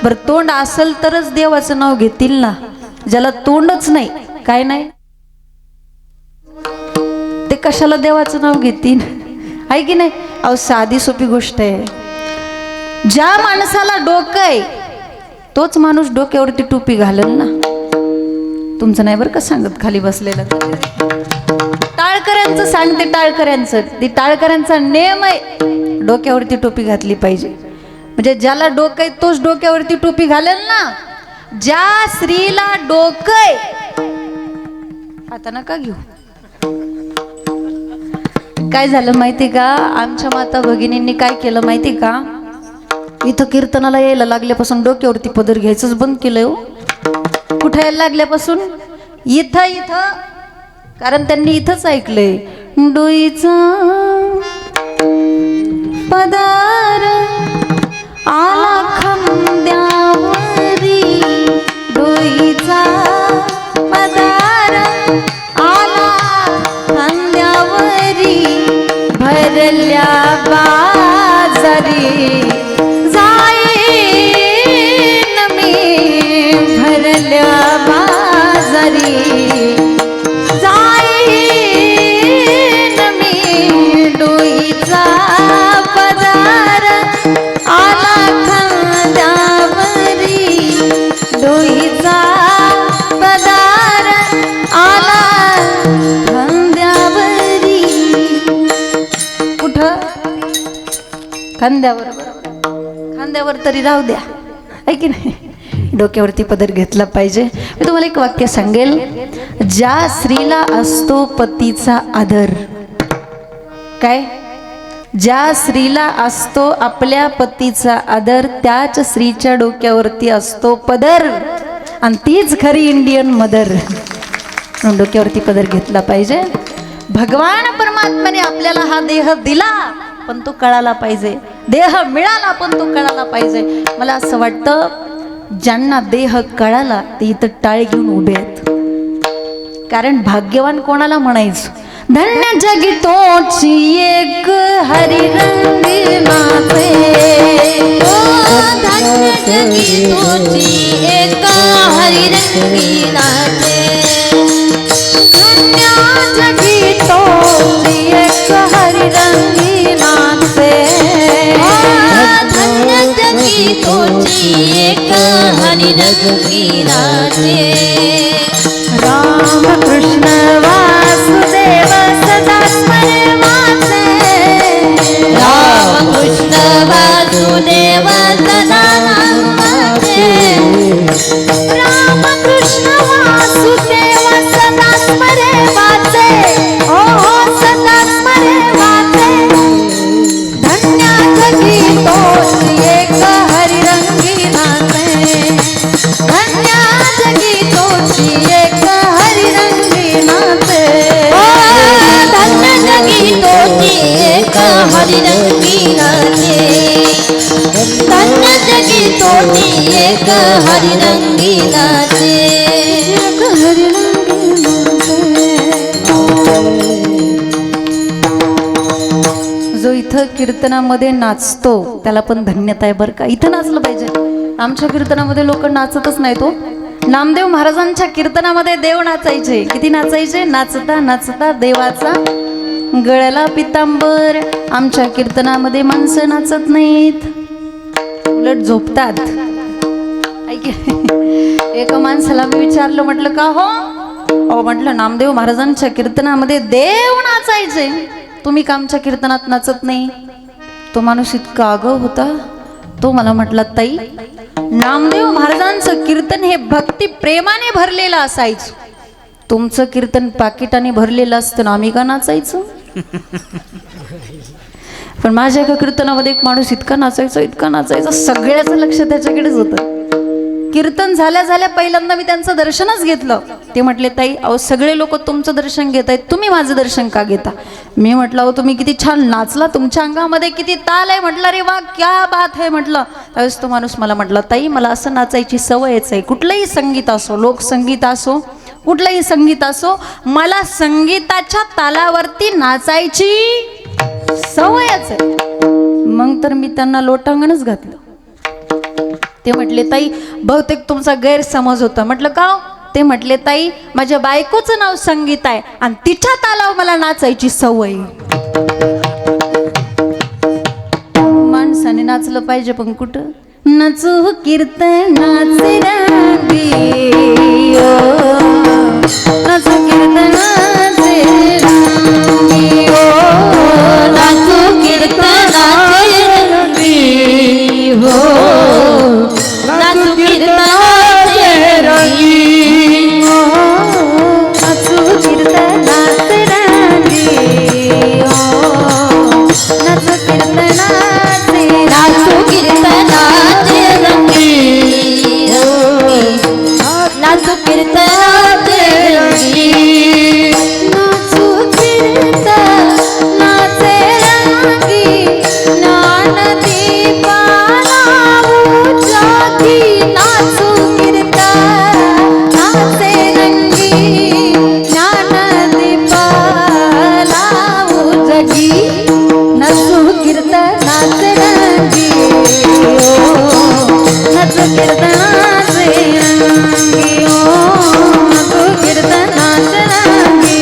बरं, तोंड असेल तरच देवाचं नाव घेतील ना. ज्याला तोंडच नाही, काय नाही, ते कशाला देवाचं नाव घेतील? आहे की नाही? अहो साधी सोपी गोष्ट आहे. ज्या माणसाला डोकं आहे तोच माणूस डोक्यावरती टोपी घालेल ना. तुमचं नाही बरं का सांगत, खाली बसलेलं टाळकऱ्यांचं सांगते. टाळकऱ्यांचा नेम आहे डोक्यावरती टोपी घातली पाहिजे. म्हणजे ज्याला डोकं आहे तोच डोक्यावरती टोपी घालेल ना. ज्या स्त्रीला डोकं आहे, आता नका घेऊ. काय झालं माहिती का? आमच्या माता भगिनींनी काय केलं माहिती का? इथं कीर्तनाला यायला लागल्यापासून डोक्यावरती पदर घ्यायचंच बंद केलंय हो. कुठं यायला लागल्यापासून? इथं कारण त्यांनी इथंच ऐकलंय, डोईचा पदार आला खांद्यावरी, डोईचा पदार आला खांद्यावरी, भरल्या बाजारी जाईन मी, भरल्या बाजारी जाईन मी, डोईचा पदार आला खांद्यावरी, डोईचा पदार आला खांद्यावरी. कुठं? खांद्यावर. खांद्यावर तरी राहू द्या, आहे की नाही? डोक्यावरती पदर घेतला पाहिजे. मी तुम्हाला एक वाक्य सांगेल. ज्या स्त्रीला असतो पतीचा आदर, काय? ज्या स्त्रीला असतो आपल्या पतीचा आदर त्याच स्त्रीच्या डोक्यावरती असतो पदर, आणि तीच खरी इंडियन मदर. म्हणून डोक्यावरती पदर घेतला पाहिजे. भगवान परमात्म्याने आपल्याला हा देह दिला पण तो कळाला पाहिजे. देह मिळाला पण तो कळाला पाहिजे. मला असं वाटतं ज्यांना देह कळाला ते इथं टाळी घेऊन उभे आहेत. कारण भाग्यवान कोणाला म्हणायचं? धन्य जगी तोची एक हरिरंगी नाचे, धन्य जगी तोची एक हरिरंगी नाचे, धन्य जगी तोची एक हरिरंगी नाचे, धन्य जगी तोची एक हरिरंगी नाचे. राम कृष्ण वासुदेव सदा स्मरे वाचे, राम कृष्ण वासुदेव सदा नाम वाचे, राम कृष्ण वासुदेव सदा स्मरे वाचे, ओ सदा स्मरे वाचे. धन्य जगी तोची एक हरिरंगी नाचे, धन्य जगी तोची एक हरिरंगी नाचे, धन्य जगी तोची एक हरिरंगी नाचे, धन्य जगी तोची एक हरिरंगी नाचे. जो इथं कीर्तनामध्ये नाचतो त्याला पण धन्यता आहे बरं का. इथं नाचलं पाहिजे. आमच्या कीर्तनामध्ये लोक नाचतच नाही. तो नामदेव महाराजांच्या कीर्तनामध्ये देव नाचायचे. किती नाचायचे? नाचता नाचता देवाचा गळ्याला पितांबर. आमच्या कीर्तनामध्ये माणसं नाचत नाहीत, उलट झोपतात. ऐक एका माणसाला मी विचारलं, म्हटलं का हो? अहो म्हटलं नामदेव महाराजांच्या कीर्तनामध्ये देव नाचायचे, तुम्ही का आमच्या कीर्तनात नाचत नाही? तो माणूस इतका आगाऊ होता. तो मला म्हटला, ताई नामदेव महाराजांचं कीर्तन हे भक्ती प्रेमाने भरलेलं असायचं, तुमचं कीर्तन पाकिटाने भरलेलं असतं ना, आम्ही का नाचायचं? पण माझ्या एका कीर्तनामध्ये एक माणूस इतका नाचायचा, सगळ्याचं लक्ष त्याच्याकडेच होतं. कीर्तन झाल्या पहिल्यांदा मी त्यांचं दर्शनच घेतलं. ते म्हटले, ताई अहो सगळे लोक तुमचं दर्शन घेत आहेत, तुम्ही माझं दर्शन का घेता? मी म्हटलं, अहो तुम्ही किती छान नाचला, तुमच्या अंगामध्ये किती ताल आहे. म्हटलं, अरे वा क्या बात आहे. म्हटलं त्यावेळेस तो माणूस मला म्हटला, ताई मला असं नाचायची सवयच आहे, कुठलंही संगीत असो, लोकसंगीत असो, कुठलंही संगीत असो, मला संगीताच्या तालावरती नाचायची सवयच आहे. मग तर मी त्यांना लोटांगणच घातलं. ते म्हटले, ताई बहुतेक तुमचा गैरसमज होता. म्हटलं का? ते म्हटले, ताई माझ्या बायकोचं नाव संगीत आहे आणि तिच्या तालावर मला नाचायची सवय. माणसाने नाचलं पाहिजे, पण कुठं नाचू कीर्तनाचे रांगी, नाचू कीर्तनाचे रांगी, नाचू कीर्तनाचे रंगी, हो नाचू कीर्तनाचे रंगी, नाचू कीर्तनाचे रांगी, नाचू कीर्तनाचे, नाचू कीर्तनाचे रंगी, नाचू कीर्तनाचे रंगी, नाचू कीर्तनाचे रंगी, ज्ञानदीपा लावू जगी, नाचू कीर्तनाचे रंगी, ज्ञानदीपा लावू जगी, नाचू कीर्तनाचे रंगी, नाचू कीर्तनाचे रंगी, नाचू कीर्तनाचे रंगी,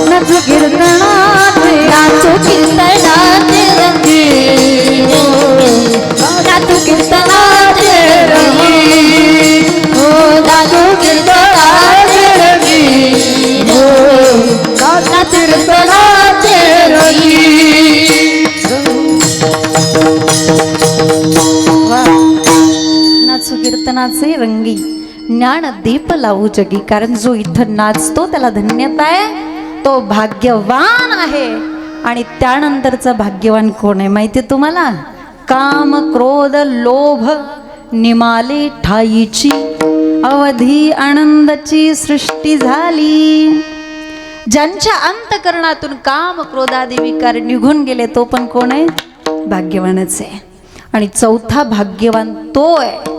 नाचू कीर्तनाचे, नाचू कीर्तनाचे रंगी, नाचू कीर्तनाचे रंगी, हो नाचू कीर्तनाचे रंगी, हो नाचू कीर्तनाचे रंगी. नाचू कीर्तनाचे रंगी, ज्ञान दीप लावू जगी. कारण जो इथं नाचतो त्याला धन्यता आहे, तो भाग्यवान आहे. आणि त्यानंतरचा भाग्यवान कोण आहे माहिती आहे तुम्हाला? काम क्रोध लोभ निमाले ठाईची, अवधी आनंदाची सृष्टी झाली. ज्यांच्या अंतकरणातून काम क्रोधादी विकार निघून गेले, तो पण कोण आहे? भाग्यवानच आहे. आणि चौथा भाग्यवान तो आहे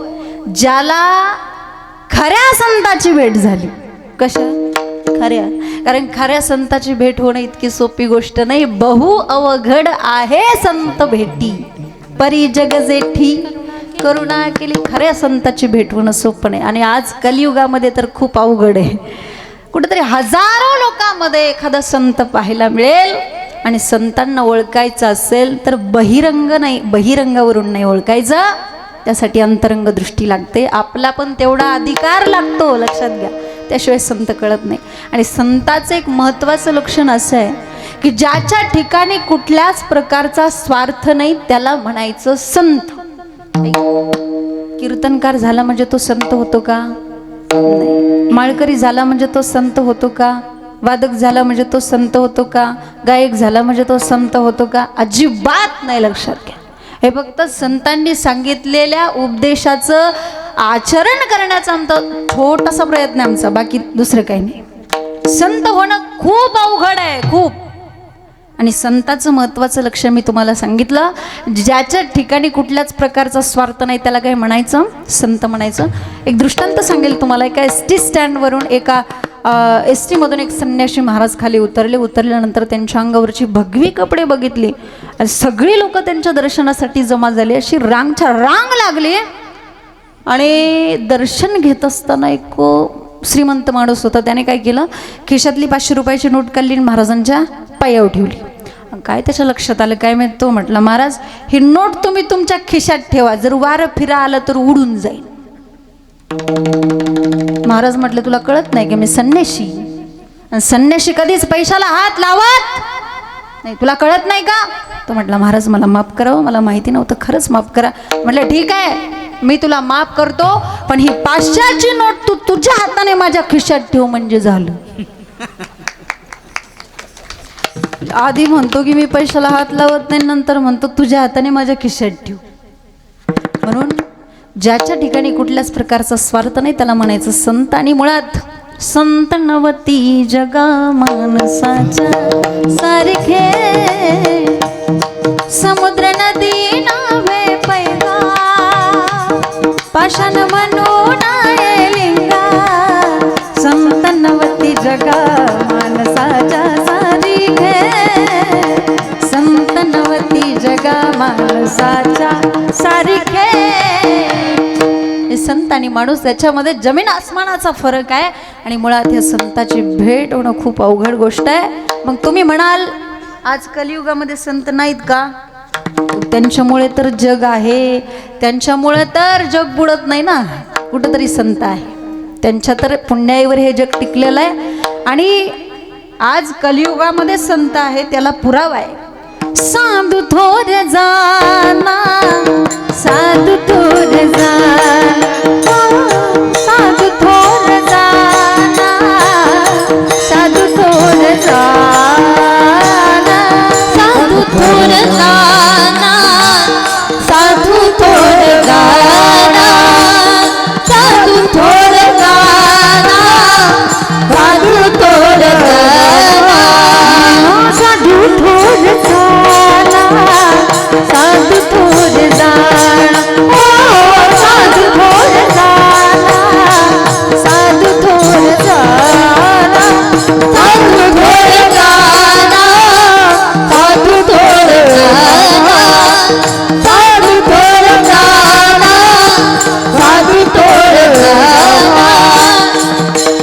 ज्याला खऱ्या संताची भेट झाली. कशा खऱ्या? कारण खऱ्या संताची भेट होणं इतकी सोपी गोष्ट नाही. बहु अवघड आहे संत भेटी, परी जग जेठी करुणा केली. खऱ्या संताची भेट होणं सोपं नाही. आणि आज कलियुगामध्ये तर खूप अवघड आहे. कुठेतरी हजारो लोकांमध्ये एखादा संत पाहायला मिळेल. आणि संतांना ओळखायचं असेल तर बहिरंग नाही, बहिरंगावरून नाही ओळखायचं, त्यासाठी अंतरंग दृष्टी लागते. आपला पण तेवढा अधिकार लागतो, लक्षात घ्या. त्याशिवाय संत कळत नाही. आणि संताचं एक महत्त्वाचं लक्षण असं आहे की ज्याच्या ठिकाणी कुठल्याच प्रकारचा स्वार्थ नाही त्याला म्हणायचं संत. कीर्तनकार झाला म्हणजे तो संत होतो का? नाही. माळकरी झाला म्हणजे तो संत होतो का? वादक झाला म्हणजे तो संत होतो का? गायक झाला म्हणजे तो संत होतो का? अजिबात नाही. लक्षात घ्या. हे फक्त संतांनी सांगितलेल्या उपदेशाचं आचरण करण्याचा आमचा छोटासा प्रयत्न आहे आमचा, बाकी दुसरं काही नाही. संत होणं खूप अवघड आहे, खूप. आणि संताचं महत्त्वाचं लक्षण मी तुम्हाला सांगितलं, ज्याच्या ठिकाणी कुठल्याच प्रकारचा स्वार्थ नाही त्याला काय म्हणायचं? संत म्हणायचं. एक दृष्टांत सांगेल तुम्हाला. एका SD स्टँडवरून एका SD मधून एक संन्यासी महाराज खाली उतरल्यानंतर त्यांच्या अंगावरची भगवी कपडे बघितली आणि सगळी लोक त्यांच्या दर्शनासाठी जमा झाली. अशी रांगच्या रांग लागली. आणि दर्शन घेत असताना एक श्रीमंत माणूस होता. त्याने काय केलं, खिशातली 500 रुपयाची नोट काढली आणि महाराजांच्या पायावर ठेवली. काय त्याच्या लक्षात आलं काय माहित, तो म्हटला महाराज ही नोट तुम्ही तुमच्या खिशात ठेवा, जर वारं फिरा आलं तर उडून जाईल. महाराज म्हटले तुला कळत नाही की मी संन्याशी, आणि संन्याशी कधीच पैशाला हात लावत नाही, तुला कळत नाही का? तो म्हटला महाराज मला माफ करावं, मला माहिती नव्हतं, खरंच माफ करा. म्हटलं ठीक आहे मी तुला माफ करतो, पण ही 500ची नोट तू तुझ्या हाताने माझ्या खिशात ठेव म्हणजे झालं. आधी म्हणतो की मी पैशाला हात लावत नाही, नंतर म्हणतो तुझ्या हाताने माझ्या खिशात ठेव. म्हणून ज्याच्या ठिकाणी कुठल्याच प्रकारचा स्वार्थ नाही त्याला म्हणायचं संत. आणि मुळात संत नवती जगा माणसाच्या सारखे, समुद्र नदी नावे पैगा, पाषाण म्हणून लिंगा. संत नवती जगा माणसाच्या सारखे, संत नवती जगा माणसाच्या सारखे. संत आणि माणूस त्याच्यामध्ये जमीन आसमानाचा फरक आहे. आणि मुळात या संताची भेट होणं खूप अवघड गोष्ट आहे. मग तुम्ही म्हणाल आज कलियुगामध्ये संत नाहीत का? त्यांच्यामुळे तर जग आहे, त्यांच्यामुळे तर जग बुडत नाही ना, कुठंतरी संत आहे, त्यांच्या तर पुण्याईवर हे जग टिकलेलं आहे. आणि आज कलियुगामध्ये संत आहे त्याला पुरावा आहे. साधू थोर जाना, साधू थोर जाना, साधू थोर जाना, साधू थोर जाना, साधू थोर जाना, साधू थोर जाना, साधू थोर जाना, साधू थोर जाना, साधू थोर जाना, साधू थोर जाना, ओ साधू थोर जाना, साधू थोर जाना, साधू थोर जाना, साधू थोर जाना, साधू थोर जाना, साधू थोर जाना,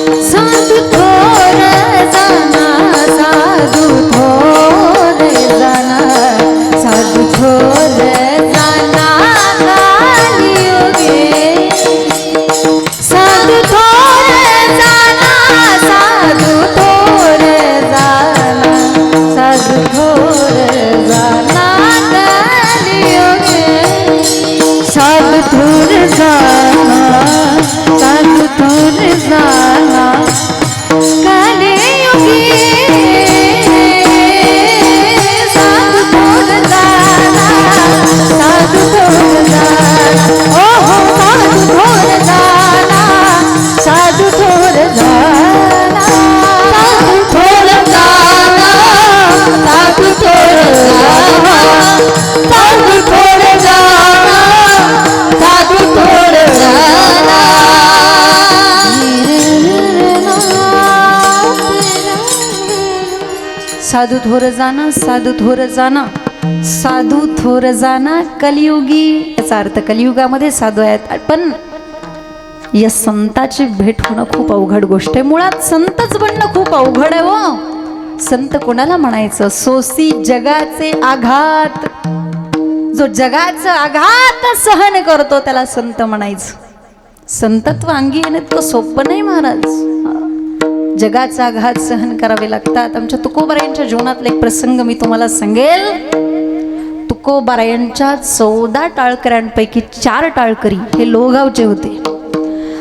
साधू थोर जाना, साधू थोर जाना, साधू थोर जाना कलियुगे. साधू थोर जाना, साधू थोर जाना, साधू थोर जाना कलियुगे. साधू थोर जाना, साधू थोर जाना कलियुगे. साधू थोर जाना, साधू थोर जाना, ओ हो साधू थोर जाना, साधू थोर जाना, साधू थोर जाना, साधू थोर जाना, साधू थोर जाना, साधू थोर जाना. साधू थोर जाना, साधू थोर जाना, साधू थोर जाना कलियुगी. याचा अर्थ कलियुगामध्ये साधू आहेत, पण या संताची भेट होणं खूप अवघड गोष्ट आहे. मुळात संतच बनणं खूप अवघड आहे. हो संत कोणाला म्हणायचं? सोसी जगाचे आघात, जो जगाचं आघात सहन करतो त्याला संत म्हणायचं. संतत्व अंगी येणं इतकं सोपं नाही महाराज. जगाचा आघात सहन करावे लागतात. आमच्या तुकोबारायांच्या जीवनातला एक प्रसंग मी तुम्हाला सांगेल. तुकोबारायांच्या 14 टाळकऱ्यांपैकी 4 टाळकरी हे लोहगावचे होते.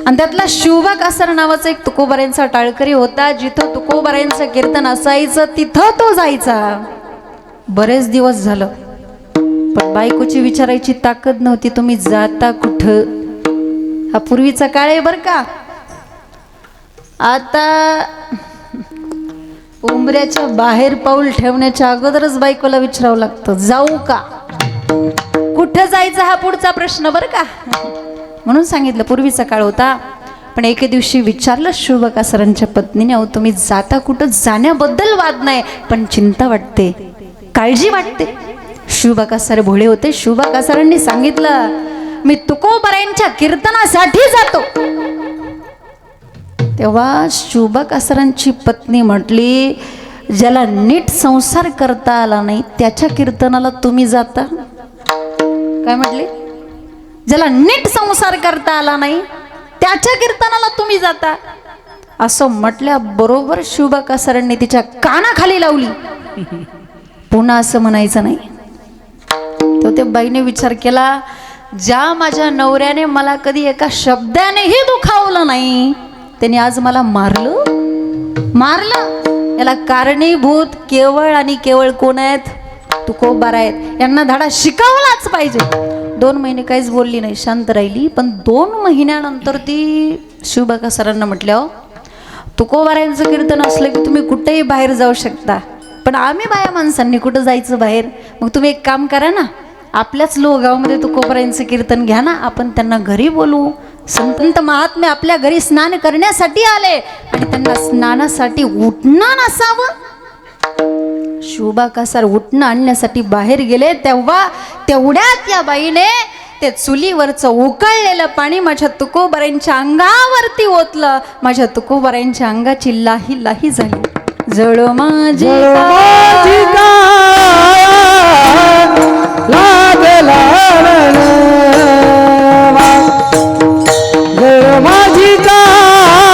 आणि त्यातला शिवबा कासार नावाचा एक तुकोबारायांचा टाळकरी होता. जिथं तुकोबारायांचं कीर्तन असायचं तिथं तो जायचा. बरेच दिवस झालं, पण बायकोची विचारायची ताकद नव्हती, तुम्ही जाता कुठं? हा पूर्वीचा काळ आहे बरं का. आता उंबऱ्याच्या बाहेर पाऊल ठेवण्याच्या अगोदरच बायकोला विचारावं लागतं जाऊ का, कुठं जायचं हा पुढचा प्रश्न बरं का. म्हणून सांगितलं पूर्वीचा काळ होता. पण एके दिवशी विचारलं शिवकासरांच्या पत्नीने, अहो तुम्ही जाता कुठं? जाण्याबद्दल वाद नाही, पण चिंता वाटते, काळजी वाटते. शिवकासर भोळे होते. शिवकासरांनी सांगितलं मी तुकोबारायांच्या कीर्तनासाठी जातो. तेव्हा शिवकासरांची पत्नी म्हटली ज्याला नीट संसार करता आला नाही त्याच्या कीर्तनाला तुम्ही जाता? काय म्हटले? ज्याला नीट संसार करता आला नाही त्याच्या कीर्तनाला तुम्ही जाता, असं म्हटल्या बरोबर शुभका सरांनी तिच्या कानाखाली लावली. पुन्हा असं म्हणायचं नाही. तो त्या बाईने विचार केला, ज्या माझ्या नवऱ्याने मला कधी एका शब्दानेही दुखावलं नाही त्याने आज मला मारलं. याला कारणीभूत केवळ आणि केवळ कोण आहेत? तुकोबार आहेत. यांना धडा शिकवलाच पाहिजे. 2 महिने काहीच बोलली नाही, शांत राहिली. पण 2 महिन्यानंतर ती शुभका सरांना म्हटल्या, तुकोबारायांचं कीर्तन असलं की तुम्ही कुठेही बाहेर जाऊ शकता, पण आम्ही बाया माणसांनी कुठं जायचं बाहेर? मग तुम्ही एक काम करा ना, आपल्याच लोहगावमध्ये तुकोबारायांचं कीर्तन घ्या ना, आपण त्यांना घरी बोलू. संत महात्मे आपल्या घरी स्नान करण्यासाठी आले आणि त्यांना स्नानासाठी उठणं नसावं. शुभका सर उठणं आणण्यासाठी बाहेर गेले तेव्हा तेवढ्यात या बाईने ते चुलीवरचं उकळलेलं पाणी माझ्या तुकोबारांच्या अंगावरती ओतलं. माझ्या तुकोबारांच्या अंगाची लाही लाही झाली. जळ माझी लागला जळ माझी लागला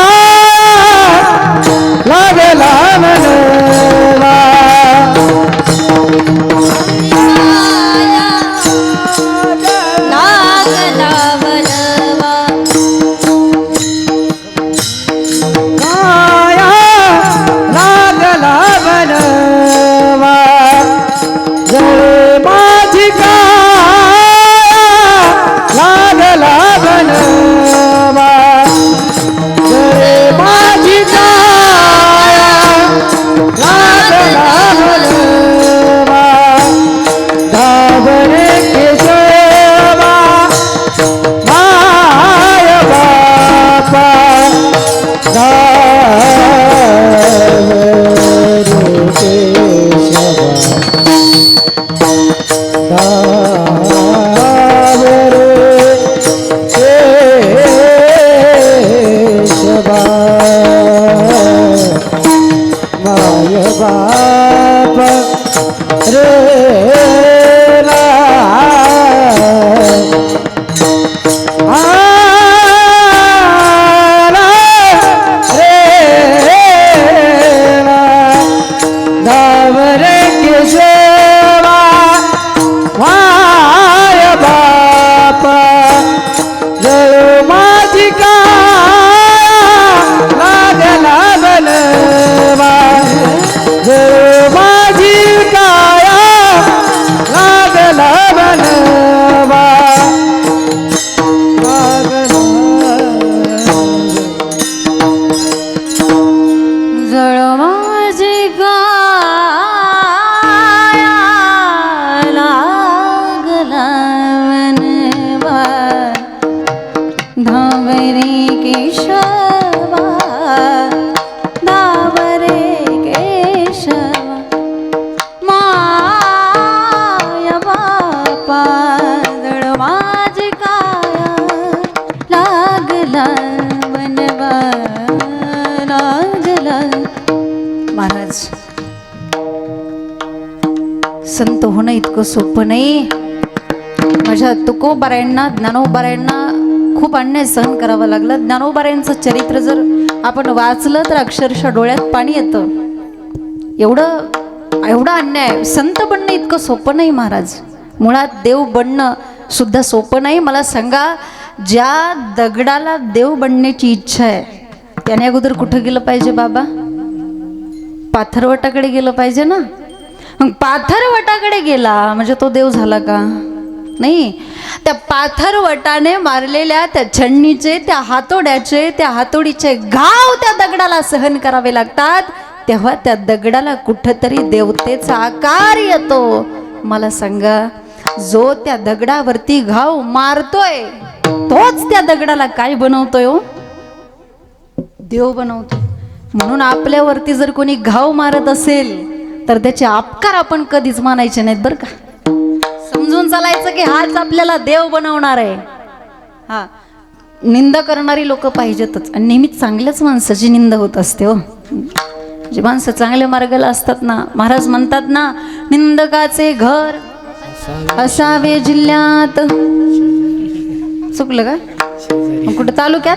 संत होणं इतकं सोपं नाही. माझ्या तुकोबारायांना ज्ञानोबारायांना खूप अन्याय सहन करावा लागला. ज्ञानोबारायांचं चरित्र जर आपण वाचलं तर अक्षरशः डोळ्यात पाणी येतं. एवढा अन्याय. संत बनणं इतकं सोपं नाही महाराज. मुळात देव बनणं सुद्धा सोपं नाही. मला सांगा, ज्या दगडाला देव बनण्याची इच्छा आहे त्याने अगोदर कुठं गेलं पाहिजे बाबा? पाथरवटाकडे गेलं पाहिजे ना. मग पाथरवटाकडे गेला म्हणजे तो देव झाला का? नाही. त्या पाथरवटाने मारलेल्या त्या छन्नीचे, त्या हातोड्याचे, त्या हातोडीचे घाव त्या दगडाला सहन करावे लागतात. तेव्हा त्या दगडाला कुठंतरी देवतेचा आकार येतो. मला सांगा, जो त्या दगडावरती घाव मारतोय तोच त्या दगडाला काय बनवतोय? हो, देव बनवतो. म्हणून आपल्यावरती जर कोणी घाव मारत असेल तर त्याचे अपकार आपण कधीच मानायचे नाहीत बरं का. समजून चालायचं की हाच आपल्याला देव बनवणार आहे. हा, निंदा करणारी लोक पाहिजेतच आणि नेहमीच चांगल्याच माणसाची निंदा होत असते. हो, जे माणसं चांगल्या मार्गाला असतात ना, महाराज म्हणतात ना, निंदकाचे घर असावे जिल्ह्यात. चुकलं का? मग कुठं तालुक्यात?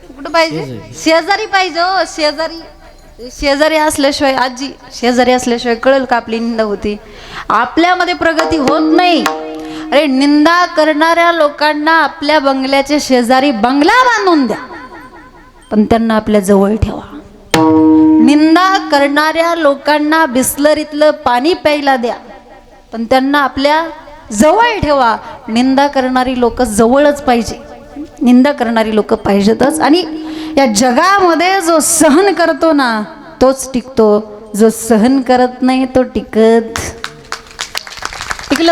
कुठं पाहिजे? शेजारी पाहिजे हो, शेजारी. शेजारी असल्याशिवाय आजी, शेजारी असल्याशिवाय कळेल का आपली निंदा होती? आपल्यामध्ये प्रगती होत नाही. अरे निंदा करणाऱ्या लोकांना आपल्या बंगल्याच्या शेजारी बंगला बांधून द्या, पण त्यांना आपल्या जवळ ठेवा. निंदा करणाऱ्या लोकांना बिस्लरीतलं पाणी प्यायला द्या, पण त्यांना आपल्या जवळ ठेवा. निंदा करणारी लोक जवळच पाहिजे, निंदा करणारी लोक पाहिजेतच. आणि या जगामध्ये जो सहन करतो ना तोच टिकतो, जो सहन करत नाही तो टिकलं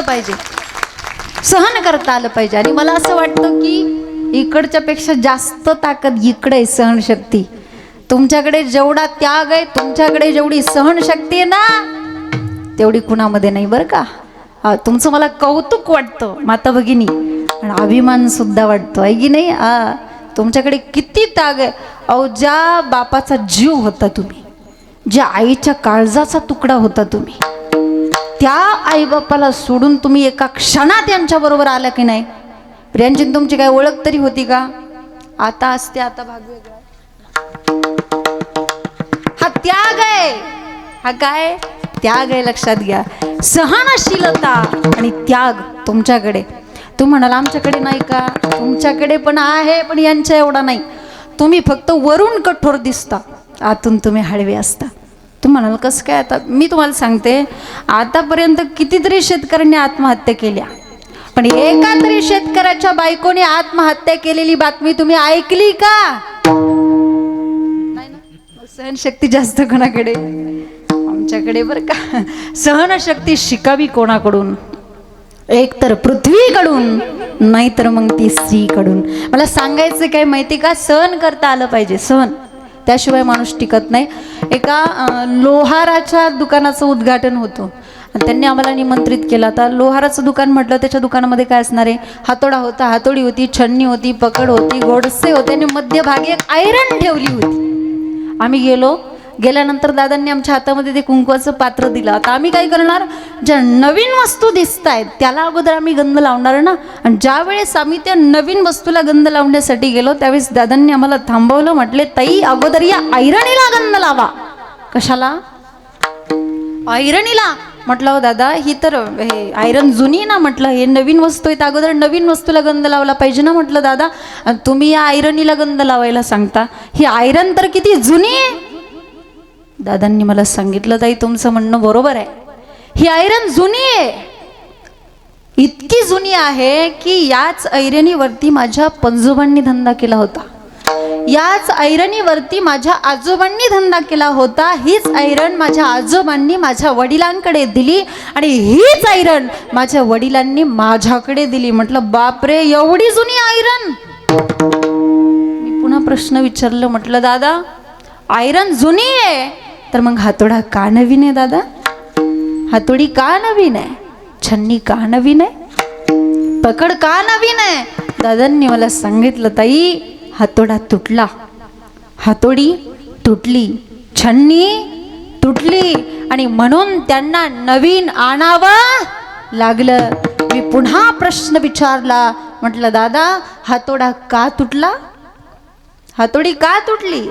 पाहिजे, सहन करता आलं पाहिजे. आणि मला असं वाटतं की इकडच्या पेक्षा जास्त ताकद इकडे आहे, सहनशक्ती. तुमच्याकडे जेवढा त्याग आहे, तुमच्याकडे जेवढी सहनशक्ती आहे ना, तेवढी कुणामध्ये नाही बरं का. तुमचं मला कौतुक वाटतं माता भगिनी, आणि अभिमान सुद्धा वाटतो, आहे की नाही? तुमच्याकडे किती त्याग आहे. अहो, ज्या बापाचा जीव होता तुम्ही, ज्या आईच्या काळजाचा तुकडा होता तुम्ही, त्या आईबापाला सोडून तुम्ही एका क्षणात यांच्याबरोबर आला की नाही? प्रियांची तुमची काय ओळख तरी होती का? आता असते, आता भाग वेगळा. हा त्याग आहे, हा काय त्याग आहे, लक्षात घ्या. सहनशीलता आणि त्याग तुमच्याकडे. तू म्हणाल आमच्याकडे नाही का? तुमच्याकडे पण आहे, पण यांच्या एवढा नाही. तुम्ही फक्त वरून कठोर दिसता, आतून तुम्ही हळवे असता. तू म्हणाल कसं काय? आता मी तुम्हाला सांगते, आतापर्यंत कितीतरी शेतकऱ्यांनी आत्महत्या केल्या, पण एका तरी शेतकऱ्याच्या बायकोने आत्महत्या केलेली बातमी तुम्ही ऐकली का? नाही ना. सहनशक्ती जास्त कोणाकडे? आमच्याकडे बरं का. सहनशक्ती शिकावी कोणाकडून? एक तर पृथ्वीकडून, नाहीतर मग ती स्त्रीकडून. मला सांगायचं काय माहिती का? सहन करता आलं पाहिजे, सहन. त्याशिवाय माणूस टिकत नाही. एका लोहाराच्या दुकानाचं उद्घाटन होतं आणि त्यांनी आम्हाला निमंत्रित केलं. आता लोहाराचं दुकान म्हटलं, त्याच्या दुकानामध्ये काय असणार आहे? हातोडा होता, हातोडी होती, छन्नी होती, पकड होती, गोडसे होते, आणि मध्यभागी एक आयरन ठेवली होती. आम्ही गेल्यानंतर दादांनी आमच्या हातामध्ये ते कुंकवाचं पात्र दिलं. आता आम्ही काय करणार? ज्या नवीन वस्तू दिसत आहेत त्याला अगोदर आम्ही गंध लावणार ना. आणि ज्या वेळेस आम्ही त्या नवीन वस्तूला गंध लावण्यासाठी गेलो त्यावेळेस दादांनी आम्हाला थांबवलं. म्हटले, ताई अगोदर या आयरणीला गंध लावा. कशाला? आयरणीला. म्हटलं हो दादा, ही तर हे आयरन जुनी ना, म्हटलं हे नवीन वस्तू आहे, अगोदर नवीन वस्तूला गंध लावला पाहिजे ना. म्हटलं दादा, तुम्ही या आयरणीला गंध लावायला सांगता, ही आयरन तर किती जुनी आहे. दादांनी मला सांगितलं, ताई तुमचं म्हणणं बरोबर आहे, ही आयरन जुनी आहे, इतकी जुनी आहे की याच आयरणीवरती माझ्या पंजोबांनी धंदा केला होता, याच आयरणीवरती माझ्या आजोबांनी धंदा केला होता. हीच आयरन माझ्या आजोबांनी माझ्या वडिलांकडे दिली आणि हीच आयरन माझ्या वडिलांनी माझ्याकडे दिली. म्हटलं बापरे, एवढी जुनी आयरन. मी पुन्हा प्रश्न विचारलं, म्हटलं दादा आयरन जुनी आहे तर मग हातोडा का नवीन आहे दादा? हातोडी का नवीन आहे? छन्नी का नवीन आहे? पकड का नवीन आहे? दादांनी मला सांगितलं, ताई हातोडा तुटला, हातोडी तुटली, छन्नी तुटली आणि म्हणून त्यांना नवीन आणावं लागलं. मी पुन्हा प्रश्न विचारला, म्हटलं दादा हातोडा का तुटला? हातोडी का तुटली?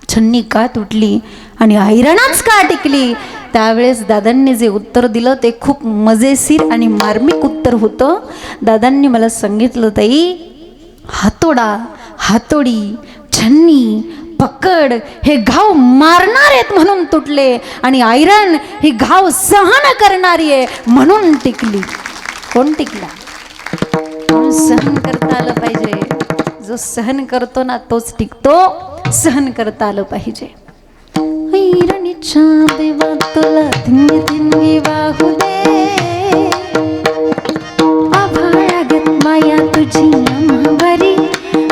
छन्नी का तुटली? आणि आयरणच का टिकली? त्यावेळेस दादांनी जे उत्तर दिलं ते खूप मजेशीर आणि मार्मिक उत्तर होतं. दादांनी मला सांगितलं, ताई हातोडा, हातोडी, छन्नी, पकड हे घाव मारणार आहेत म्हणून तुटले, आणि आयरन ही घाव सहन करणारी आहे म्हणून टिकली. कोण टिकला? म्हणून सहन करता आलं पाहिजे. जो सहन करतो ना तोच टिकतो. सहन करता आलं पाहिजे. ऐरणीच्या देवा तुला थिंगी थिंगी वाहू दे, आभाळागत माया तुझी आम्हावरी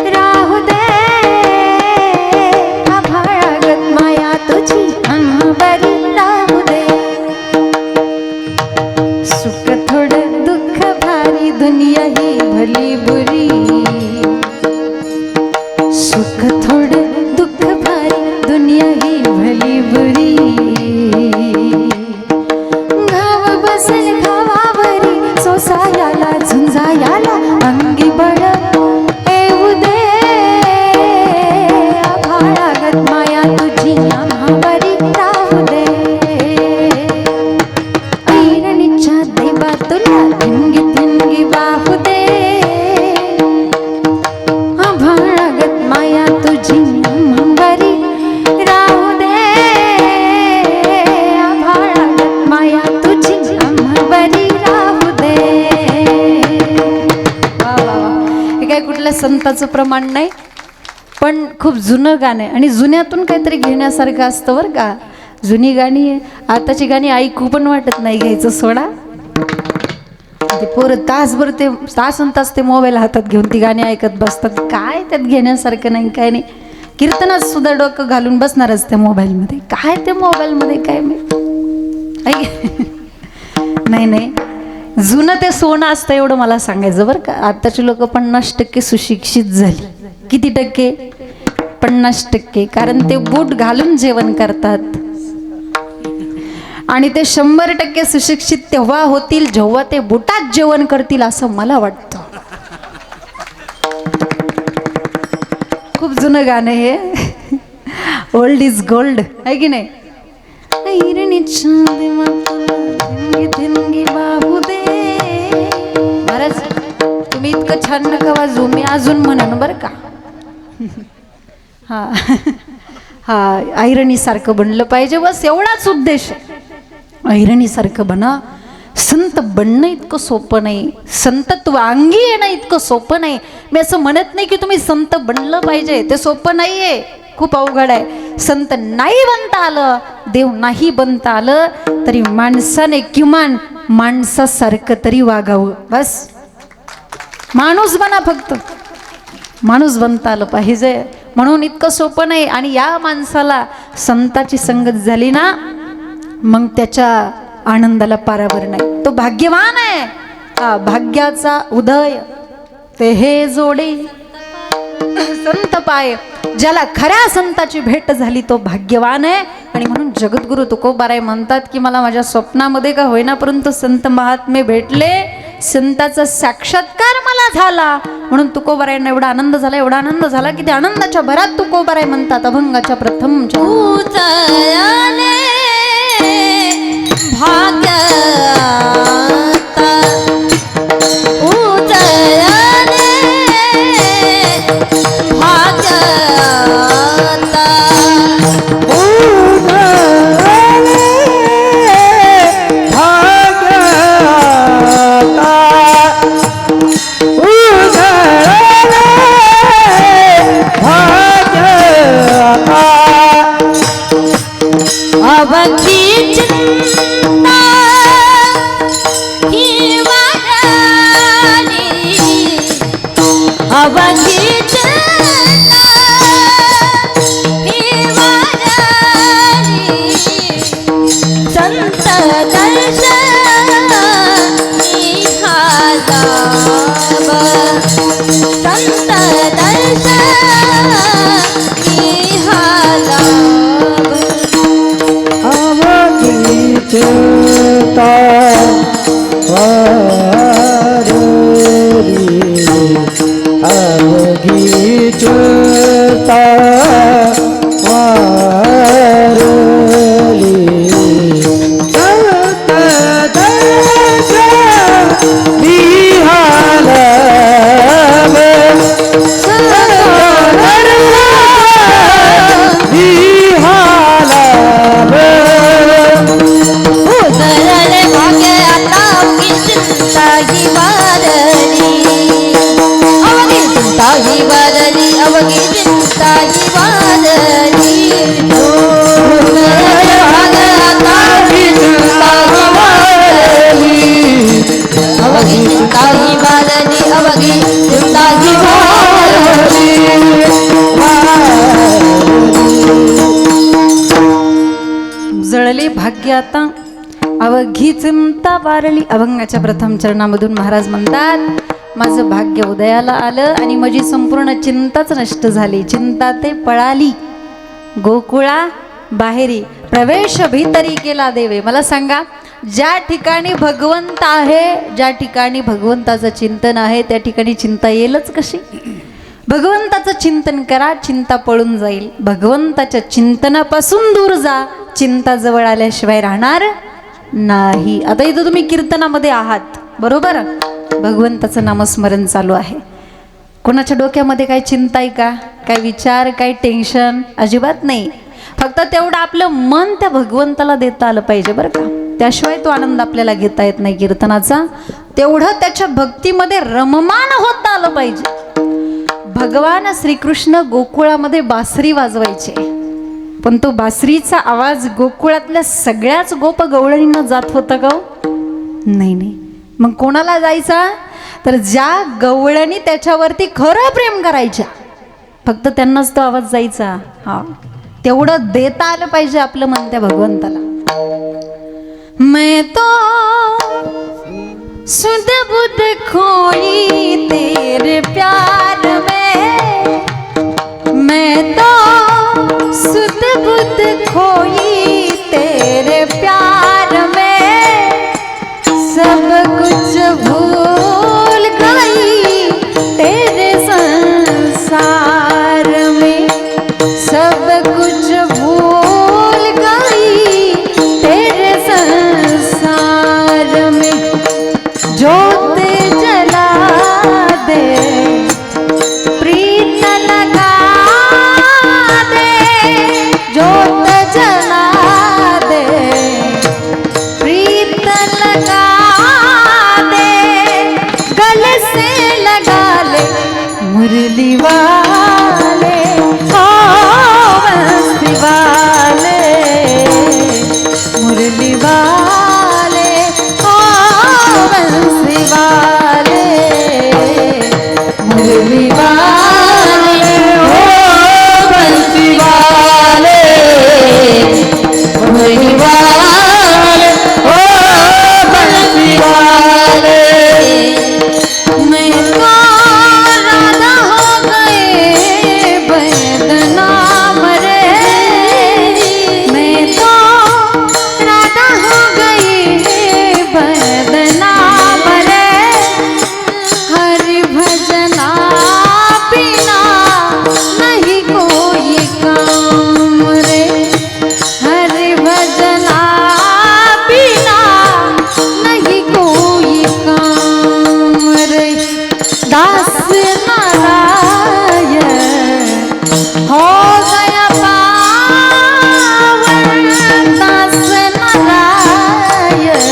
राहू दे, आभाळागत माया तुझी आम्हावरी राहू दे. सुख थोडं दुःख भारी दुनिया ही भली बुरी, सुख थोडं दुःख भारी दुनिया ही संताचं प्रमाण नाही, पण खूप जुनं गाणं आहे आणि जुन्यातून काहीतरी घेण्यासारखं असतं बरं का. जुनी गाणी आताची गाणी ऐकू पण वाटत नाही, घ्यायचं सोडा. ते पोरं तासभर ते तास ते मोबाईल हातात घेऊन ती गाणी ऐकत बसतात. काय त्यात घेण्यासारखं नाही, काय नाही. कीर्तनात सुद्धा डोकं घालून बसणारच त्या मोबाईलमध्ये. काय ते मोबाईलमध्ये काय मी नाही नाही, जुनं ते सोनं असतं एवढं मला सांगायचं बरं का. आताची लोक 50% सुशिक्षित झाली. किती टक्के? 50%. कारण ते बूट घालून जेवण करतात आणि ते 100% सुशिक्षित तेव्हा होतील जेव्हा ते बुटात जेवण करतील, असं मला वाटतं. खूप जुनं गाणं हे. ओल्ड इज गोल्ड आहे की नाही. महाराज तुम्ही इतकं छान नका वाजू, मी अजून म्हणन बरं का. हा हा, ऐरणीसारखं बनलं पाहिजे, बस एवढाच उद्देश आहे. ऐरणीसारखं बना. संत बनणं इतकं सोपं नाही, संतत्व अंगी येणं इतकं सोपं नाही. मी असं म्हणत नाही की तुम्ही संत बनलं पाहिजे, ते सोपं नाही आहे, खूप अवघड आहे. संत नाही बनता आलं, देव नाही बनता आलं, तरी माणसाने किमान माणसासारखं तरी वागावं. बस माणूस बना, फक्त माणूस बनता आलं पाहिजे. म्हणून इतकं सोपं नाही. आणि या माणसाला संताची संगत झाली ना, मग त्याच्या आनंदाला पारावर नाही. तो भाग्यवान आहे. हा, भाग्याचा उदय ते हे जोडे संत पाय. ज्याला खऱ्या संताची भेट झाली तो भाग्यवान आहे. आणि म्हणून जगद्गुरु तुकोबाराय म्हणतात की मला माझ्या स्वप्नामध्ये का होईना परंतु संत महात्मे भेटले, संताचा साक्षात्कार मला झाला. म्हणून तुकोबारायांना एवढा आनंद झाला, एवढा आनंद झाला की त्या आनंदाच्या भरात तुकोबाराय म्हणतात अभंगाच्या प्रथम जळले भाग्य आता अवघी चिंता वारली. अभंगाच्या प्रथम चरणामधून महाराज म्हणतात माझं भाग्य उदयाला आलं आणि माझी संपूर्ण चिंताच नष्ट झाली. चिंता ते पळाली गोकुळा बाहेरी, प्रवेश भीतरी केला देवे. मला सांगा, ज्या ठिकाणी भगवंत आहे, ज्या ठिकाणी भगवंताचं चिंतन आहे, त्या ठिकाणी चिंता येईलच कशी? भगवंताचं चिंतन करा, चिंता पळून जाईल. भगवंताच्या चिंतनापासून दूर जा, चिंता जवळ आल्याशिवाय राहणार नाही. आता इथं तुम्ही कीर्तनामध्ये आहात बरोबर, भगवंताचं नामस्मरण चालू आहे. कोणाच्या डोक्यामध्ये काय चिंता आहे का? काय विचार, काय टेन्शन? अजिबात नाही. फक्त तेवढं आपलं मन त्या भगवंताला देता आलं पाहिजे बरं का. त्याशिवाय तो आनंद आपल्याला घेता येत नाही कीर्तनाचा. तेवढं त्याच्या भक्तीमध्ये रममान होता आलं पाहिजे. भगवान श्रीकृष्ण गोकुळामध्ये बासरी वाजवायचे, पण तो बासरीचा आवाज गोकुळातल्या सगळ्याच गोप गवळणींना जात होता का? नाही नाही. मग कोणाला जायचा? तर ज्या गवळणी त्याच्यावरती खरं प्रेम करायच्या, फक्त त्यांनाच तो आवाज जायचा. हा, तेवढं देता आलं पाहिजे आपलं मन त्या भगवंताला. मैं तो सुध बुध खोई तेरे प्यार में, मैं तो सुध बुध खोई तेरे प्यार में, सब कुछ भूल गई तेरे संसार में, सब कुछ भूल गई तेरे संसार में, ज्योत जला दे प्रीत लगा दे, ज्योत जला दे प्रीत लगा दे, गले से लगा ले मुरली वाले, ओ बंसी वाले, मुरली वाले, ओ बंसी वाले, मुरली वाले, ओ बंसी वाले, मुरली वाले, ओ बंसी वाले। मैं तो राधा हो गए बदनाम रे, मैं तो राधा हो गई बदनाम रे, हरि भजना बिना नहीं कोई काम रे, हरि भजना बिना नहीं कोई काम रे, दास नारायण हो गया पावन, दास नारायण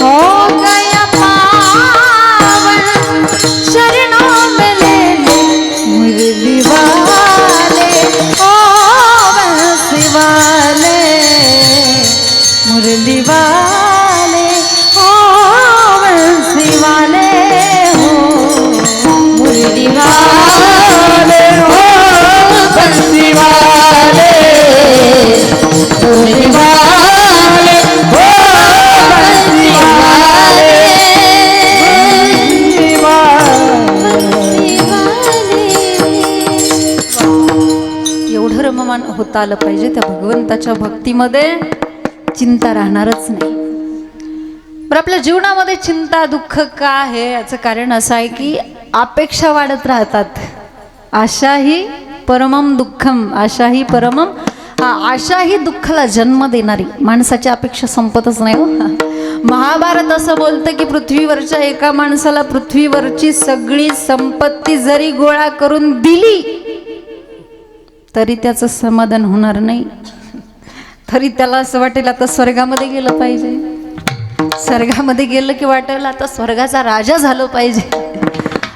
हो गया पावन, शरणों में ले ले मुरली वाले, ओ बंसी वाले, मुरली वाले, ओ बंसी वाले, हो मुरली वाले, ओ बंसी वाले, मुरली वाले, ओ बंसी वाले, बंसी वाले। एवढं रममान होता आलं पाहिजे त्या भगवंताच्या भक्तीमध्ये, चिंता राहणारच नाही. पण आपल्या जीवनामध्ये चिंता दुःख का आहे याचं कारण असं आहे की अपेक्षा वाढत राहतात. आशा ही परमम दुःखम, आशा ही परमम, आशा ही दुःखाला जन्म देणारी. माणसाची अपेक्षा संपतच नाही हो. महाभारत असं बोलतं की पृथ्वीवरच्या एका माणसाला पृथ्वीवरची सगळी संपत्ती जरी गोळा करून दिली तरी त्याचं समाधान होणार नाही. तरी त्याला असं वाटेल आता स्वर्गामध्ये गेलं पाहिजे, स्वर्गामध्ये गेलं की वाटेल आता स्वर्गाचा राजा झालं पाहिजे,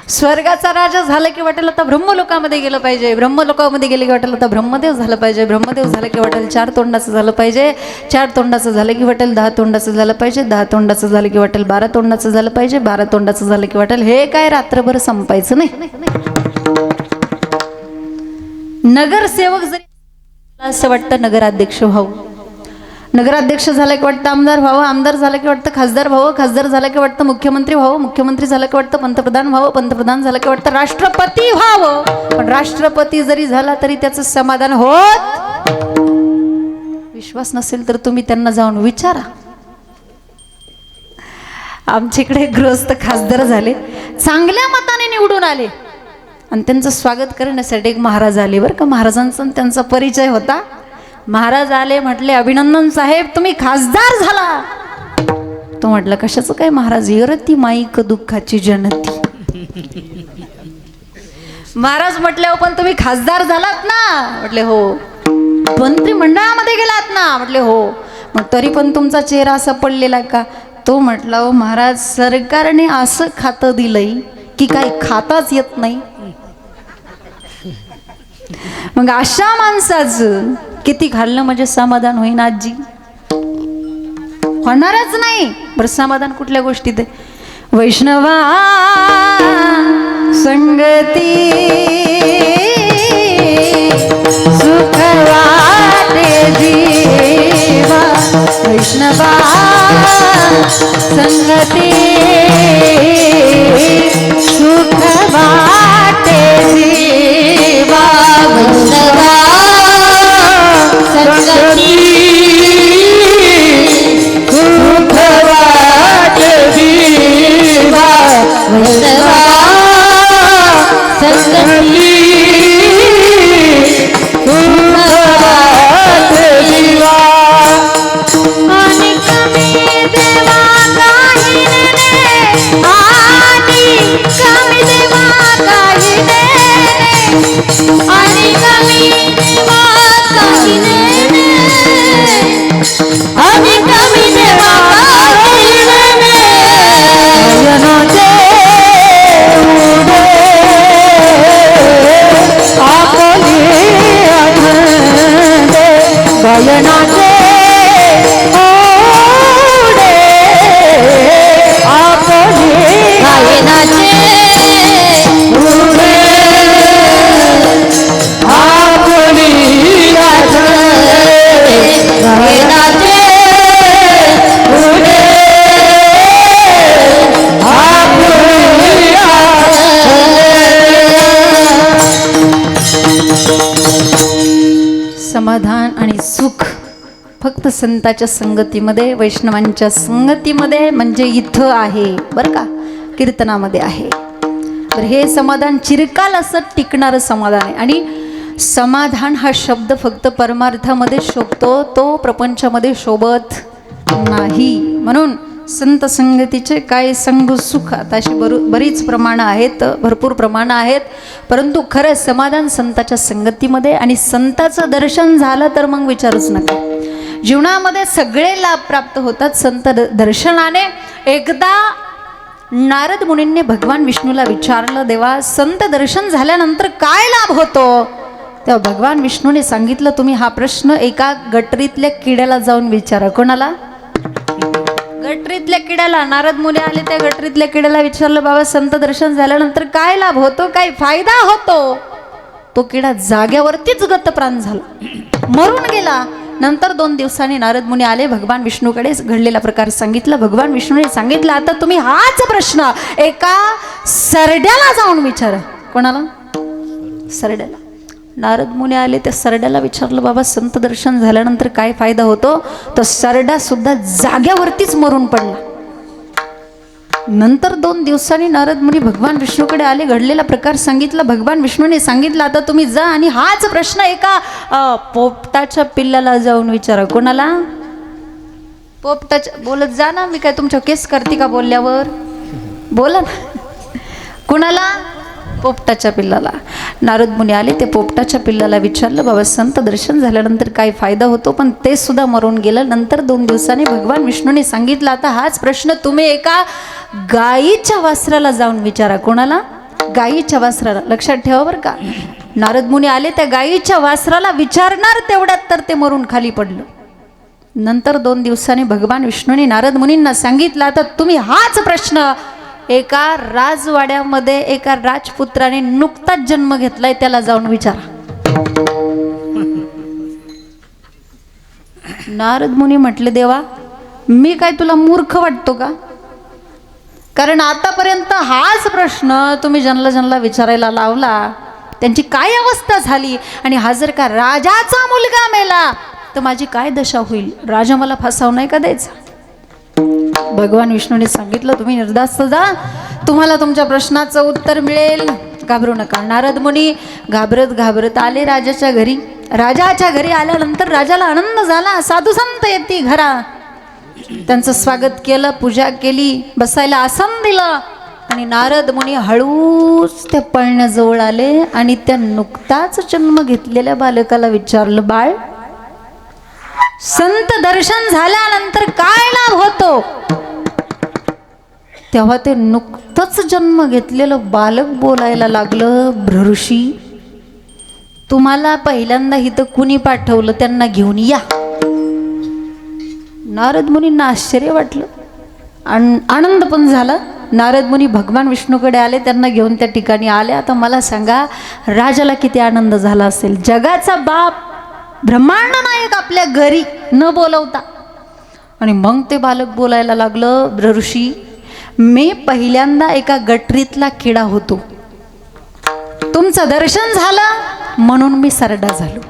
स्वर्गाचा राजा झालं की वाटेल आता ब्रह्मलोकामध्ये गेलं पाहिजे, ब्रह्मलोकामध्ये गेलं की वाटेल आता ब्रह्मदेव झालं पाहिजे, ब्रह्मदेव झालं की वाटेल 4 तोंडाचं झालं पाहिजे, 4 तोंडाचं झालं की वाटेल 10 तोंडाचं झालं पाहिजे, 10 तोंडाचं झालं की वाटेल 12 तोंडाचं झालं पाहिजे, 12 तोंडाचं झालं की वाटेल हे काय रात्रभर संपायचं नाही. नगरसेवक जरी असं वाटतं नगराध्यक्ष व्हावं, नगराध्यक्ष झालं की वाटतं आमदार व्हावं, आमदार झालं की वाटतं खासदार व्हावं, खासदार झालं की वाटतं मुख्यमंत्री व्हावं, मुख्यमंत्री झालं की वाटतं पंतप्रधान व्हावं, पंतप्रधान झालं की वाटतं राष्ट्रपती व्हावं. पण राष्ट्रपती जरी झाला तरी त्याचं समाधान होत. विश्वास नसेल तर तुम्ही त्यांना जाऊन विचारा. आमच्याकडे गृहस्थ खासदार झाले, चांगल्या मताने निवडून आले आणि त्यांचं स्वागत करण्यासाठी एक महाराज आले बरं का. महाराजांचा त्यांचा परिचय होता. महाराज आले, म्हटले अभिनंदन साहेब तुम्ही खासदार झाला. तो म्हटलं कशाचं काय महाराज, येरती माईक दुःखाची जनती. महाराज म्हटले हो पण तुम्ही खासदार झालात ना. म्हटले हो. मंत्रिमंडळामध्ये गेलात ना. म्हटले हो. मग तरी पण तुमचा चेहरा असा पडलेला का. तो म्हटला हो महाराज सरकारने असं खातं दिलंय की काही खाताच येत नाही. मग अशा माणसाचं किती खाल्लं म्हणजे समाधान होईन आजी? होणारच नाही. बरं समाधान कुठल्या गोष्टीत आहे? वैष्णवा संगती सुख वाटे जीवा, वैष्णवा संगती सुख वाटे जीवा, वैष्णवा संगती सुख वाटे जीवा, वैष्णवा संगती आणि कमी देवा काही ने, आणि कमी देवा काही ने, आणि कमी देवा काही ने, आणि कमी देवा काही ने, नयनाचे उडे आपली आनंदे, गयनाचे समाधान आणि सुख फक्त संताच्या संगतीमध्ये, वैष्णवांच्या संगतीमध्ये, म्हणजे इथं आहे बरं का, कीर्तनामध्ये आहे. तर हे समाधान चिरकाल असं टिकणारं समाधान आहे. आणि समाधान हा शब्द फक्त परमार्थामध्ये शोभतो, तो प्रपंचामध्ये शोभत नाही. म्हणून संत संगतीचे काय संग सुख, आता अशी बरीच प्रमाणं आहेत, भरपूर प्रमाणं आहेत, परंतु खरं समाधान संताच्या संगतीमध्ये. आणि संताचं दर्शन झालं तर मग विचारूच नका. जीवनामध्ये सगळे लाभ प्राप्त होतात संत दर्शनाने. एकदा नारद मुनींनी भगवान विष्णूला विचारलं, देवा संत दर्शन झाल्यानंतर काय लाभ होतो? तेव्हा भगवान विष्णूने सांगितलं, तुम्ही हा प्रश्न एका गटरीतल्या किड्याला जाऊन विचारा. कोणाला? गटरीतल्या किड्याला. नारद मुनी आले, त्या गटरीतल्या किड्याला विचारलं, बाबा संत दर्शन झाल्यानंतर काय लाभ होतो, काय फायदा होतो? तो किडा जाग्यावरतीच गतप्राण झाला, मरून गेला. नंतर 2 दिवसांनी नारद मुनी आले, भगवान विष्णूकडे घडलेला प्रकार सांगितला. भगवान विष्णूने सांगितलं, आता तुम्ही हाच प्रश्न एका सरड्याला जाऊन विचारा. कोणाला? सरड्याला. नारद मुनी आले, त्या सरड्याला विचारलं, बाबा संत दर्शन झाल्यानंतर काय फायदा होतो? तो सरडा सुद्धा जाग्यावरतीच मरून पडला. नंतर 2 दिवसांनी नारद मुनी भगवान विष्णूकडे आले, घडलेला प्रकार सांगितला. भगवान विष्णूने सांगितलं, आता तुम्ही जा आणि हाच प्रश्न एका पोपटाच्या पिल्लाला जाऊन विचारा. कोणाला? पोपटाच्या. बोलत जा ना, मी काय तुमच्या केस करते का बोलल्यावर? बोला ना. कोणाला? पोपटाच्या पिल्लाला. नारद मुनी आले, ते पोपटाच्या पिल्लाला विचारलं, बाबा संत दर्शन झाल्यानंतर काय फायदा होतो? पण ते सुद्धा मरून गेलं. नंतर 2 दिवसांनी भगवान विष्णूने सांगितलं, आता हाच प्रश्न तुम्ही एका गायीच्या वासराला जाऊन विचारा. कोणाला? गायीच्या वासराला. लक्षात ठेवा बरं का. नारद मुनी आले, त्या गायीच्या वासराला विचारणार तेवढ्यात तर ते मरून खाली पडलं. नंतर 2 दिवसांनी भगवान विष्णूने नारद मुनींना सांगितलं, आता तुम्ही हाच प्रश्न एका राजवाड्यामध्ये एका राजपुत्राने नुकताच जन्म घेतलाय त्याला जाऊन विचारा. नारद मुनी म्हटले, देवा मी काय तुला मूर्ख वाटतो का? कारण आतापर्यंत हाच प्रश्न तुम्ही ज्यांना विचारायला लावला त्यांची काय अवस्था झाली, आणि हा जर का राजाचा मुलगा मेला तर माझी काय दशा होईल? राजा मला फासाव नाही का द्यायचा? भगवान विष्णूने सांगितलं, तुम्ही निर्धास्त जा, तुम्हाला तुमच्या प्रश्नाचं उत्तर मिळेल, घाबरू नका. नारद मुनी घाबरत घाबरत आले राजाच्या घरी. राजाच्या घरी आल्यानंतर राजाला आनंद झाला. साधू संत येते घरा, त्यांचं स्वागत केलं, पूजा केली, बसायला आसन दिलं. आणि नारद मुनी हळूच त्या पळण्याजवळ आले आणि त्या नुकताच जन्म घेतलेल्या बालकाला विचारलं, बाळ संत दर्शन झाल्यानंतर काय लाभ होतो? तेव्हा ते नुकतंच जन्म घेतलेलं बालक बोलायला लागलं, ब्रह्ऋषी तुम्हाला पहिल्यांदा इथं कुणी पाठवलं त्यांना घेऊन या. नारद मुनींना आश्चर्य वाटलं आणि आनंद पण झाला. नारद मुनी भगवान विष्णूकडे आले, त्यांना घेऊन त्या ठिकाणी आले. आता मला सांगा, राजाला किती आनंद झाला असेल. जगाचा बाप, ब्रह्मांड नायक आपल्या घरी न बोलवता. आणि मग ते बालक बोलायला लागलं, ऋषी मी पहिल्यांदा एका गटरीतला किडा होतो, तुमचं दर्शन झालं म्हणून मी सरडा झालो.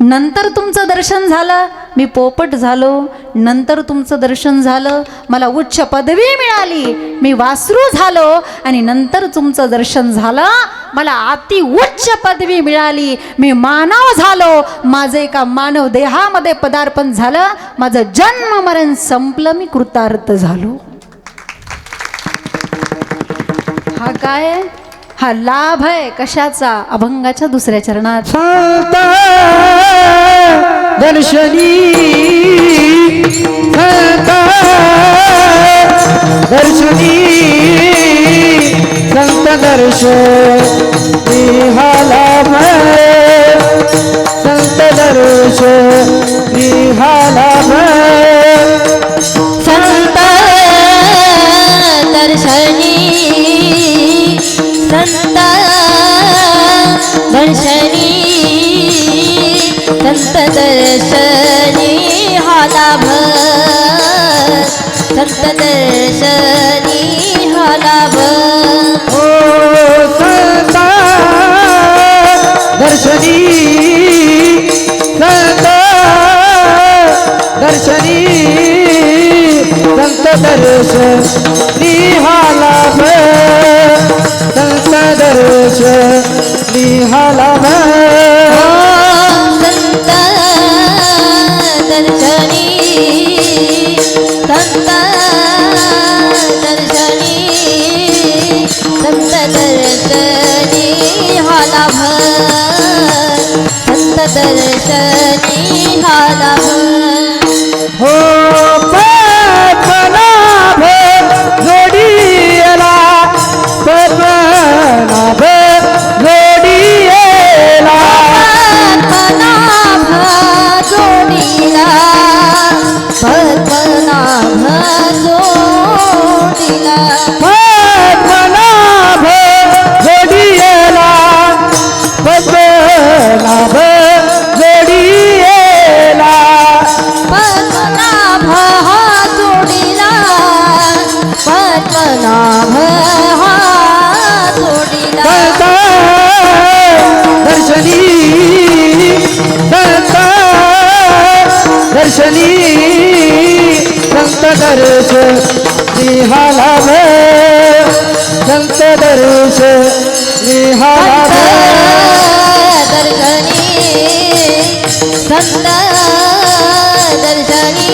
नंतर तुमचं दर्शन झालं मी पोपट झालो. नंतर तुमचं दर्शन झालं मला उच्च पदवी मिळाली, मी वासरू झालो. आणि नंतर तुमचं दर्शन झालं मला अति उच्च पदवी मिळाली, मी मानव झालो. माझं एका मानव देहामध्ये पदार्पण झालं, माझं जन्म मरण संपलं, मी कृतार्थ झालो. हा काय आहे? हा लाभ आहे कशाचा? अभंगाच्या दुसऱ्या चरणात. संत दर्शनी, संत दर्शनी, संत दर्शनी हा लाभ, संत दर्शनी हा लाभ, संत दर्शनी, संत दर्शनी, संत दर्शनी हा लाभ, संत दर्शनी हा लाभ. ओ संत दर्शनी, संत दर्शनी, संत दर्शनी हा लाभ, संत दर्शनी हा लाभ. संत दर्शनी, संत दर्शनी, संत दर्शनी हा लाभ, संत दर्शनी हा लाभ. हो पद्मनाभ जोडीला, पद्मनाभ जोडीला, पद्मनाभ जोडीला, पद्मनाभ जोडीला, पद्मनाभ जोडीला, पद्मनाभ जोडीला, पद्मनाभ हा जोडीला, पद्मनाभ हा जोडीला. संत दर्शनी, संत दर्शनी, संत दर्शनी हा लाभ, संत दर्शनी हा लाभ. दर्शनी, संत दर्शनी,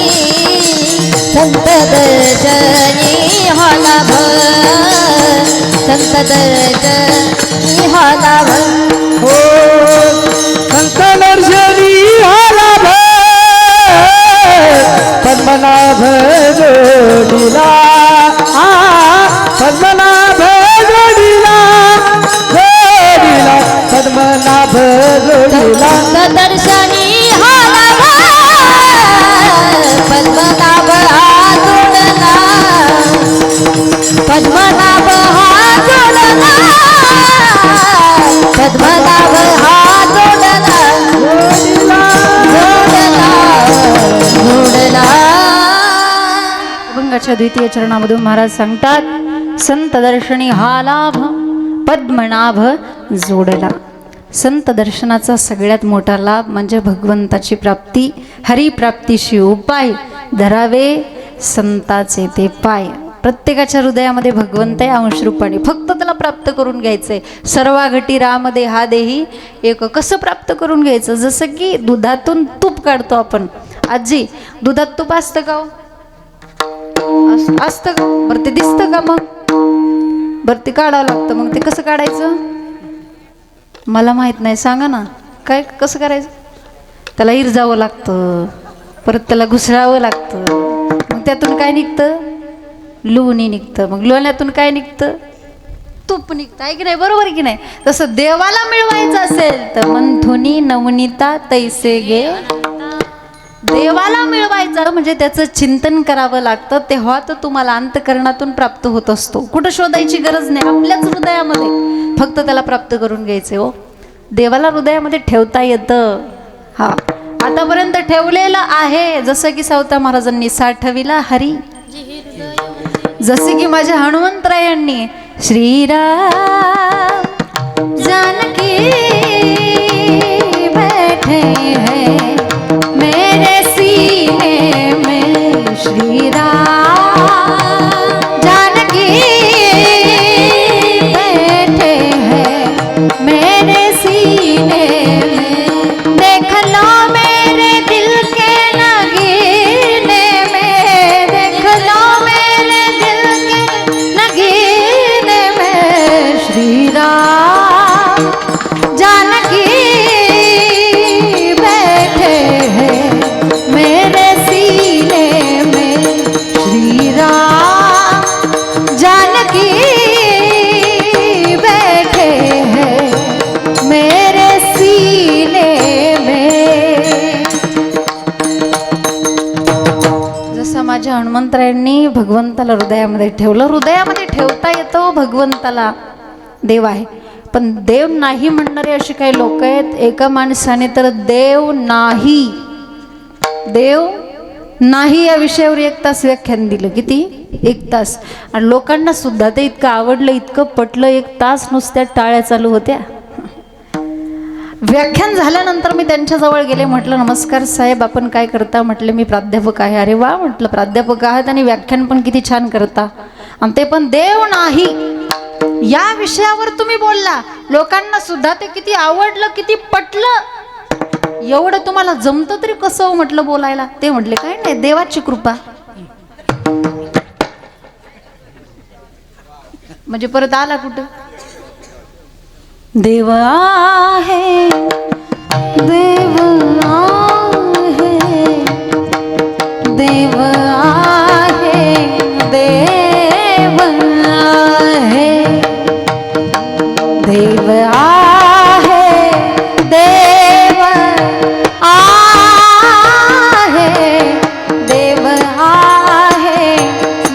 संत दर्शनी हा लाभ, संत दर्शनी हा लाभ. हो संत दर्शनी हा लाभ, पद्मनाभ जोडीला, पद्मनाभ जोडीला, जोडीला, पद्मनाभ जोडीला, संत दर्शनी हा लाभ, पद्मनाभ हा जोडला, पद्मनाभ हा जोडला, पद्मनाभ हा जोडला, जोडीला. जोडला, जोडला. अभंगाच्या द्वितीय चरणामधून महाराज सांगतात, संत दर्शनी हा लाभ, पद्मनाभ जोडला. संत दर्शनाचा सगळ्यात मोठा लाभ म्हणजे भगवंताची प्राप्ती, हरिप्राप्तीशी उपाय धरावे संताचे ते पाय. प्रत्येकाच्या हृदयामध्ये भगवंत आहे अंशरूपाने, फक्त त्याला प्राप्त करून घ्यायचंय. सर्वाघटी रामदे हा देही एक. कसं प्राप्त करून घ्यायचं? जसं की दुधातून तूप काढतो आपण. आजी, दुधात तूप असतं का? असतं का? बरं ते दिसतं का? मग बरं ते काढावं लागतं. मग ते कसं काढायचं? मला माहित नाही, सांगा ना. काय कसं करायचं? त्याला इरजावं लागतं, परत त्याला घुसळावं लागतं. मग त्यातून काय निघतं? लोणी निघतं. मग लोण्यातून काय निघतं? तूप निघतं आहे की नाही, बरोबर की नाही. तसं देवाला मिळवायचं असेल तर मंथुनी नवनीता तैसे गे. देवाला मिळवायचं म्हणजे त्याचं चिंतन करावं लागतं, तेव्हा तर तुम्हाला अंतःकरणातून प्राप्त होत असतो. कुठं शोधायची गरज नाही, आपल्याच हृदयामध्ये फक्त त्याला प्राप्त करून घ्यायचे. हो, देवाला हृदयामध्ये ठेवता येतं. हा, आतापर्यंत ठेवलेलं आहे. जसं की सावता महाराजांनी साठविला हरी, जसे की माझ्या हनुमंतरायांनी श्रीराम जानकी बैठे हैं मेरे सीने में, श्रीराम जानकी बैठे हैं मेरे सीने में, देख लो मेरे दिल के नगीने में, देख लो मेरे दिल के नगीने में, श्रीराम जानकी बैठे हैं मेरे सीने में, श्रीराम जानकी बैठे हैं मेरे सीने में. जसं माझ्या हनुमंतरायांनी भगवंताला हृदयामध्ये ठेवलं. हृदयामध्ये ठेवता येतं भगवंताला, देव आहे. पण देव नाही म्हणणारे असे काही लोक आहेत. एका माणसाने तर देव नाही, देव नाही या विषयावर 1 तास व्याख्यान दिलं. किती? 1 तास. आणि लोकांना सुद्धा ते इतकं आवडलं, इतकं पटलं. 1 तास नुसत्या टाळ्या चालू होत्या. व्याख्यान झाल्यानंतर मी त्यांच्याजवळ गेले. म्हटलं, नमस्कार साहेब, आपण काय करता? म्हटलं, मी प्राध्यापक आहे. अरे वा, म्हटलं, प्राध्यापक आहात आणि व्याख्यान पण किती छान करता, आणि ते पण देव नाही या विषयावर तुम्ही बोलला. लोकांना सुद्धा ते किती आवडलं, किती पटलं. एवढं तुम्हाला जमतं तरी कसं हो म्हटलं बोलायला? ते म्हटले, काय नाही, देवाची कृपा. म्हणजे परत आला कुठं? देव आहे, देव आहे, देव आहे, देव आहे, देव आहे, देव आहे, देव आहे,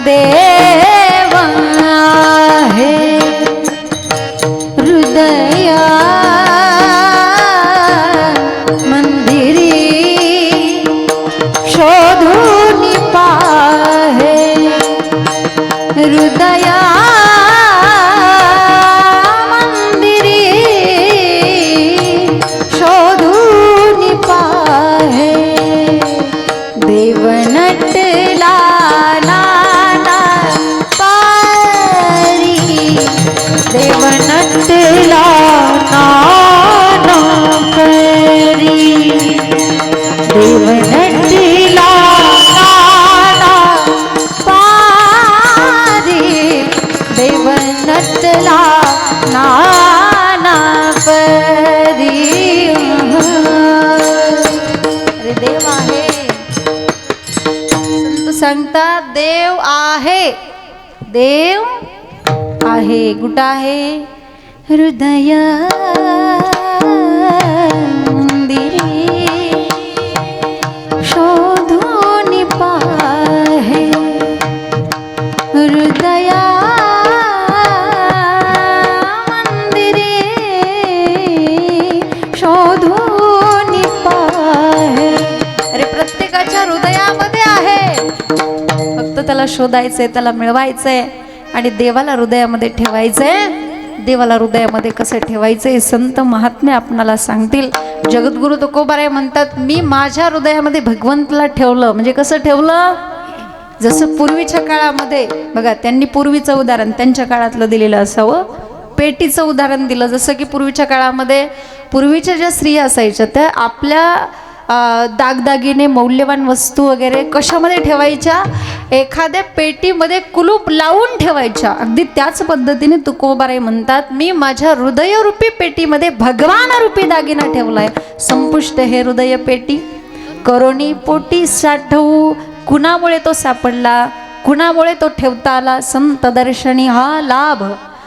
देव आहे. हृदया मंदिरी शोधून पाहे, हृदया मंदिरी शोधून पाहे, देव नटला नाना पारी, देव नटला नाना परी, देव नटला नाना पारी, देव नटला नाना परी. अरे देव आहे. संत सांगतात देव आहे, देव आहे. कुठं आहे? हृदय मंदिरी शोधून पाहे, हृदय मंदिरी शोधून पाहे. अरे प्रत्येकाच्या हृदयामध्ये आहे, फक्त त्याला शोधायचंय, त्याला मिळवायचंय आणि देवाला हृदयामध्ये ठेवायचंय. देवाला हृदयामध्ये कसं ठेवायचं हे संत महात्मे आपणाला सांगतील. जगद्गुरु तुकोबाराय म्हणतात, मी माझ्या हृदयामध्ये भगवंतला ठेवलं. म्हणजे कसं ठेवलं? जसं पूर्वीच्या काळामध्ये बघा, त्यांनी पूर्वीचं उदाहरण त्यांच्या काळातलं दिलेलं असावं. पेटीचं उदाहरण दिलं. जसं की पूर्वीच्या काळामध्ये पूर्वीच्या ज्या स्त्रिया असायच्या त्या आपल्या दागदागिने मौल्यवान वस्तू वगैरे कशामध्ये ठेवायच्या? एखाद्या पेटीमध्ये कुलूप लावून ठेवायच्या. अगदी त्याच पद्धतीने तुकोबाराय म्हणतात, मी माझ्या हृदयरूपी पेटीमध्ये भगवान रूपी दागिना ठेवलाय. संपुष्ट हे हृदय पेटी करोनी पोटी साठवू, कुणामुळे तो सापडला, कुणामुळे तो ठेवता आला? संत दर्शनी हा लाभ.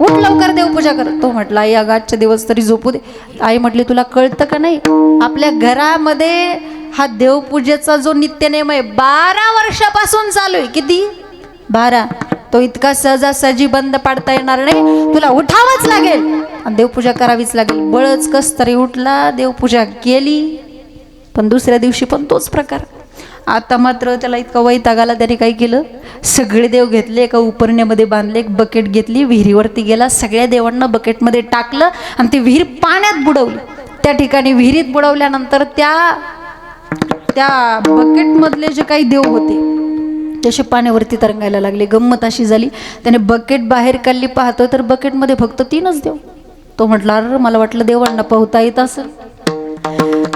उठ लवकर देवपूजा कर. तो म्हटला आई अगं आजचे दिवस तरी झोपू दे. आई म्हटली तुला कळतं का नाही, आपल्या घरामध्ये हा देवपूजेचा जो नित्यनेम आहे 12 वर्षापासून चालू आहे. किती? 12. तो इतका सहजासहजी बंद पाडता येणार नाही, तुला उठावंच लागेल आणि देवपूजा करावीच लागेल. बळच कस तरी उठला, देवपूजा केली. पण दुसऱ्या दिवशी पण तोच प्रकार. आता मात्र त्याला इतका वैताग आला, त्याने काय केलं, सगळे देव घेतले, एका उपरण्यामध्ये बांधले, एक बकेट घेतली, विहिरीवरती गेला, सगळ्या देवांना बकेटमध्ये टाकलं आणि ती विहीर पाण्यात बुडवली. त्या ठिकाणी विहिरीत बुडवल्यानंतर त्या बकेटमधले जे काही देव होते तसे पाण्यावरती तरंगायला लागले. गंमत अशी झाली, त्याने बकेट बाहेर काढली, पाहतो तर बकेटमध्ये फक्त 3च देव. तो म्हटला अरे मला वाटलं देवांना पोहता येत असेल.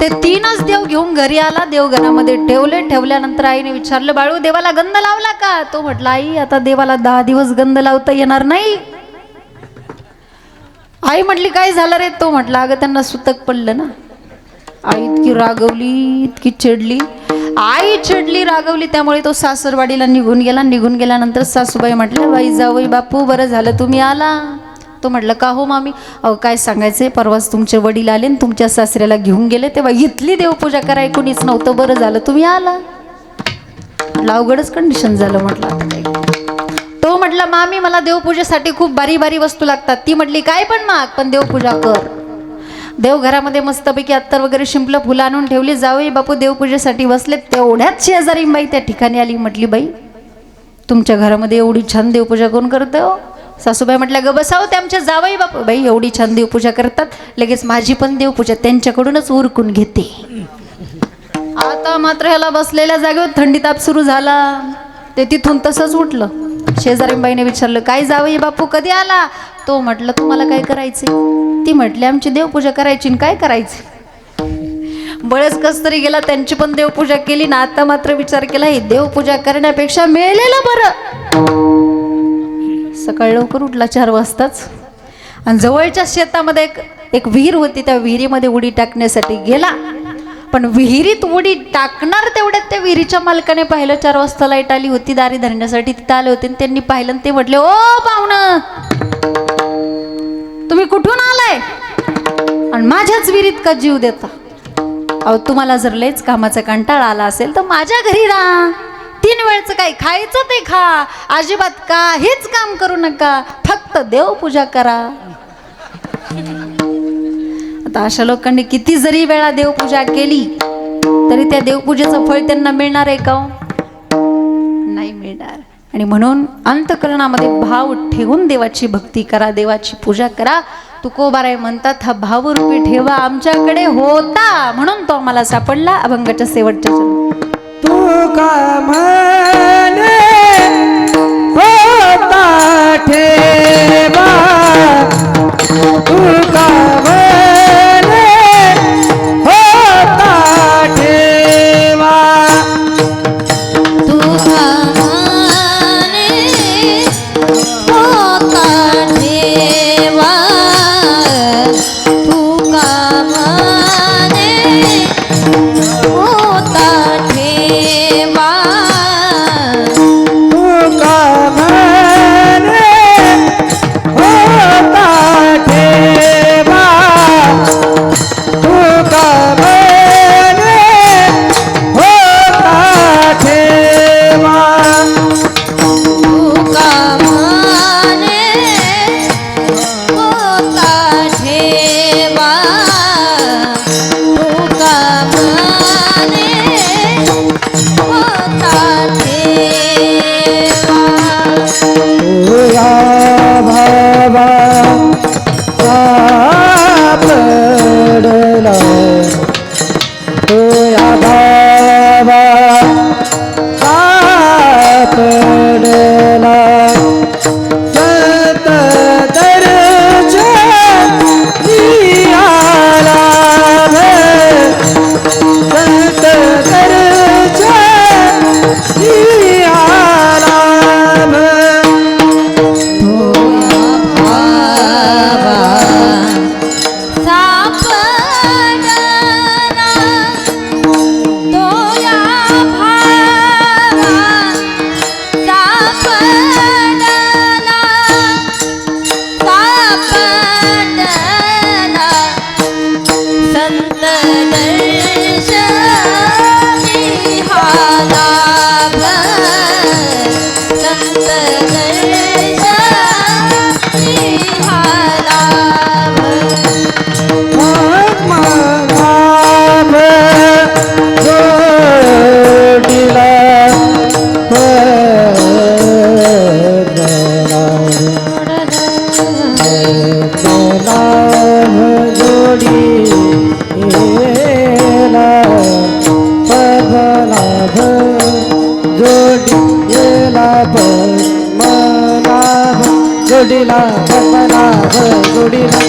ते 3च देव घेऊन घरी आला, देवघरामध्ये ठेवले. ठेवल्यानंतर आईने विचारलं बाळू देवाला गंध लावला का? तो म्हटला आई आता देवाला 10 दिवस गंध लावता येणार नाही. आई म्हटली काय झालं रे? तो म्हटला अगं त्यांना सुतक पडलं ना. आई इतकी रागवली, इतकी चिडली. आई चिडली, रागवली, त्यामुळे तो सासरवाडीला निघून गेला. निघून गेल्यानंतर सासूबाई म्हटल्या बाई जावई बापू बरं झालं तुम्ही आला. तो म्हटलं का हो मामी? अहो काय सांगायचंय, परवाच तुमचे वडील आले आणि तुमच्या सासऱ्याला घेऊन गेले, तेव्हा इथली देवपूजा कराय कोणीच नव्हतं, बरं झालं तुम्ही आला. अवघडच कंडिशन झालं म्हटलं आता काय. तो म्हटलं मामी मला देवपूजेसाठी खूप बारी बारी वस्तू लागतात. ती म्हटली काय पण माग, पण देवपूजा कर. देवघरामध्ये मस्तपैकी अत्तर वगैरे शिंपलं फुलं आणून ठेवली. जावई बापू देवपूजेसाठी बसले. तेवढ्याच शेजारी बाई त्या ठिकाणी आली. म्हटली बाई तुमच्या घरामध्ये एवढी छान देवपूजा कोण करते हो? सासूबाई म्हटल्या ग बसाव, ते आमच्या जावई बापू. बाई एवढी छान देवपूजा करतात, लगेच माझी पण देवपूजा त्यांच्याकडूनच उरकून घेते. आता मात्र ह्याला बसलेल्या जागेवर थंडी ताप सुरू झाला. ते तिथून तसंच उठलं. शेजारीबाईने विचारलं काय जावई बापू कधी आला? तो म्हटलं तुम्हाला काय करायचे? ती म्हटली आमची देवपूजा करायची. काय करायची? बळच कस तरी गेला, त्यांची पण देवपूजा केली ना. आता मात्र विचार केला ही देवपूजा करण्यापेक्षा मेलेलं बरं. सकाळी लवकर उठला 4 वाजताच आणि जवळच्या शेतामध्ये एक विहीर होती, त्या विहिरीमध्ये उडी टाकण्यासाठी गेला. पण विहिरीत उडी टाकणार तेवढ्यात त्या विहिरीच्या मालकाने पाहिलं 4 वाजता लाईट आली होती, दारी धरण्यासाठी तिथं आले होते. त्यांनी पाहिलं ते म्हटले ओ पाहुणं तुम्ही कुठून आलाय आणि माझ्याच विहिरीत का जीव देता? अहो तुम्हाला जर लयच कामाचा कंटाळा आला असेल तर माझ्या घरी राहा. 3 वेळचं काही खायचं ते खा, अजिबात काहीच काम करू नका, फक्त देवपूजा करा. आता अशा लोकांनी किती जरी वेळा देवपूजा केली तरी त्या देवपूजेचं फळ त्यांना मिळणार आहे का? नाही मिळणार. आणि म्हणून अंतःकरणामध्ये भाव ठेवून देवाची भक्ती करा, देवाची पूजा करा. तुकोबाराय म्हणतात हा भावरूपी ठेवा आमच्याकडे होता म्हणून तो आम्हाला सापडला. अभंगाच्या शेवटच्या चरणी तू का म्हणे होता ठेवा, तू का म्हणे होता ठेवा, तू का म्हणे होता ठेवा, तू का म्हणे होता ठेवा, तू का म्हणे होता ठेवा, तू का म्हणे होता ठेवा, तू का म्हणे होता ठेवा, तू का म्हणे होता ठेवा. तुया भावा सापडला, तुया भावा सापडला, संत दर्शनी आला, संत दर्शनी आला. सापडला जोडीला पद्मनाभ जोडीला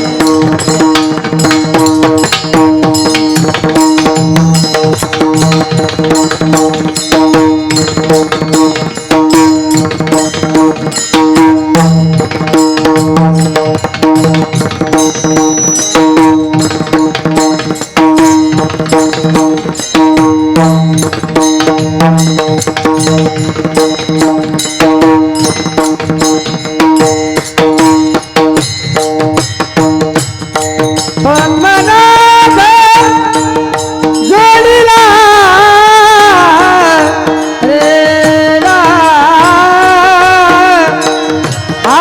पद्मनाभ जोडीला रे रा आ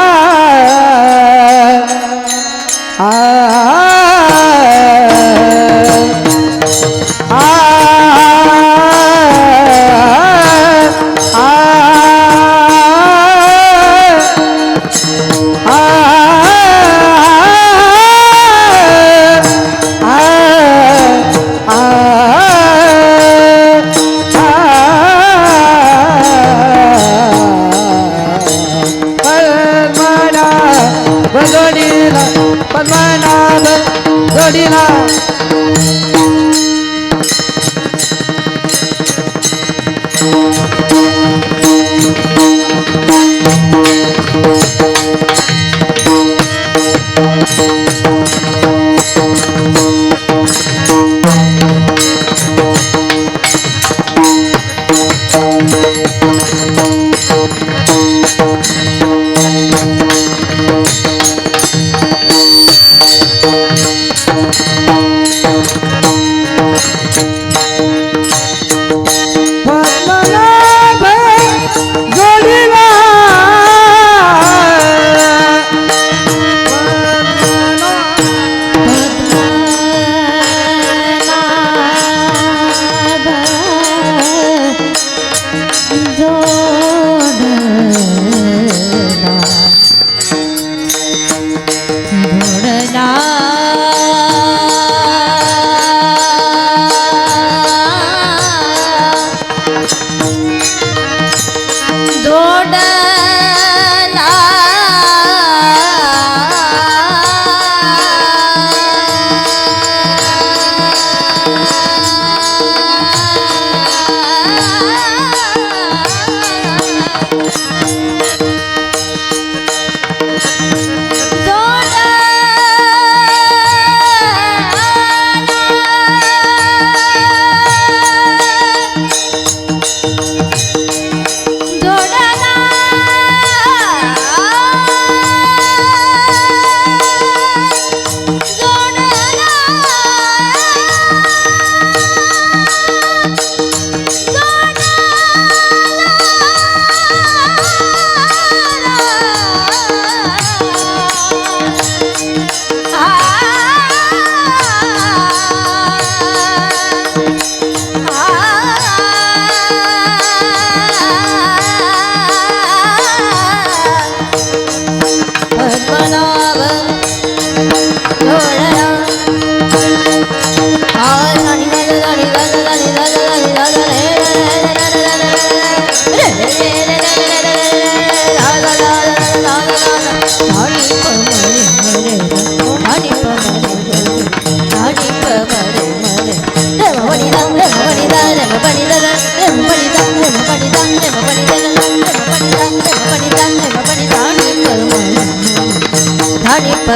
पद्मनाभ जोडीला पद्मनाभ जोडीला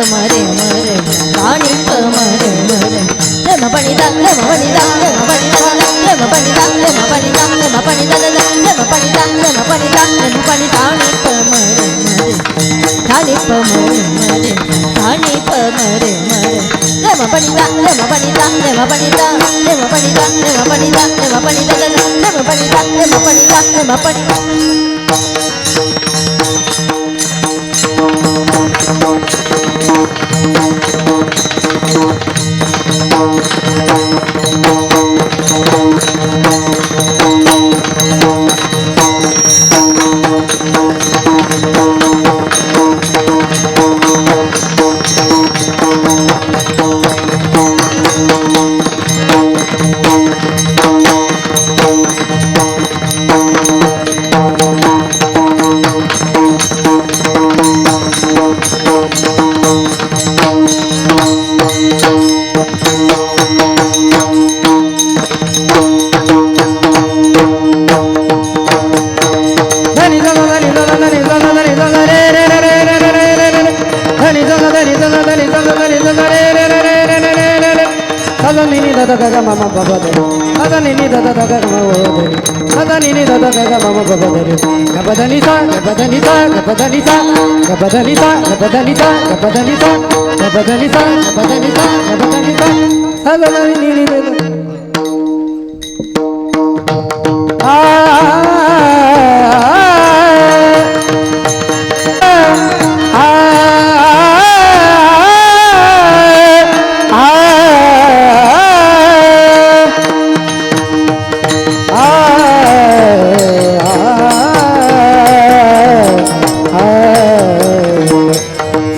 मरे मरे राणी मरे मरे रे मपणी दा रे मपणी दा रे मपणी दा रे मपणी दा रे मपणी दा रे मपणी दा रे मपणी दा रे मपणी दा रे मपणी राणी मरे मरे राणी मरे मरे राणी मरे मरे रे मपणी दा रे मपणी दा रे मपणी दा रे मपणी दा रे मपणी दा रे मपणी दा रे मपणी दा रे मपणी दा रे मपणी द ग ग म म प प ध रे ग ग नि नि द द ग ग म म ध रे ग ग नि नि द द ग ग म म प प ध रे ग प ध नि सा ग प ध नि सा ग प ध नि सा ग प ध नि सा ग प ध नि सा ग प ध नि सा ग प ध नि सा ग प ध नि सा ग प ध नि सा सा ग म नि नि द द आ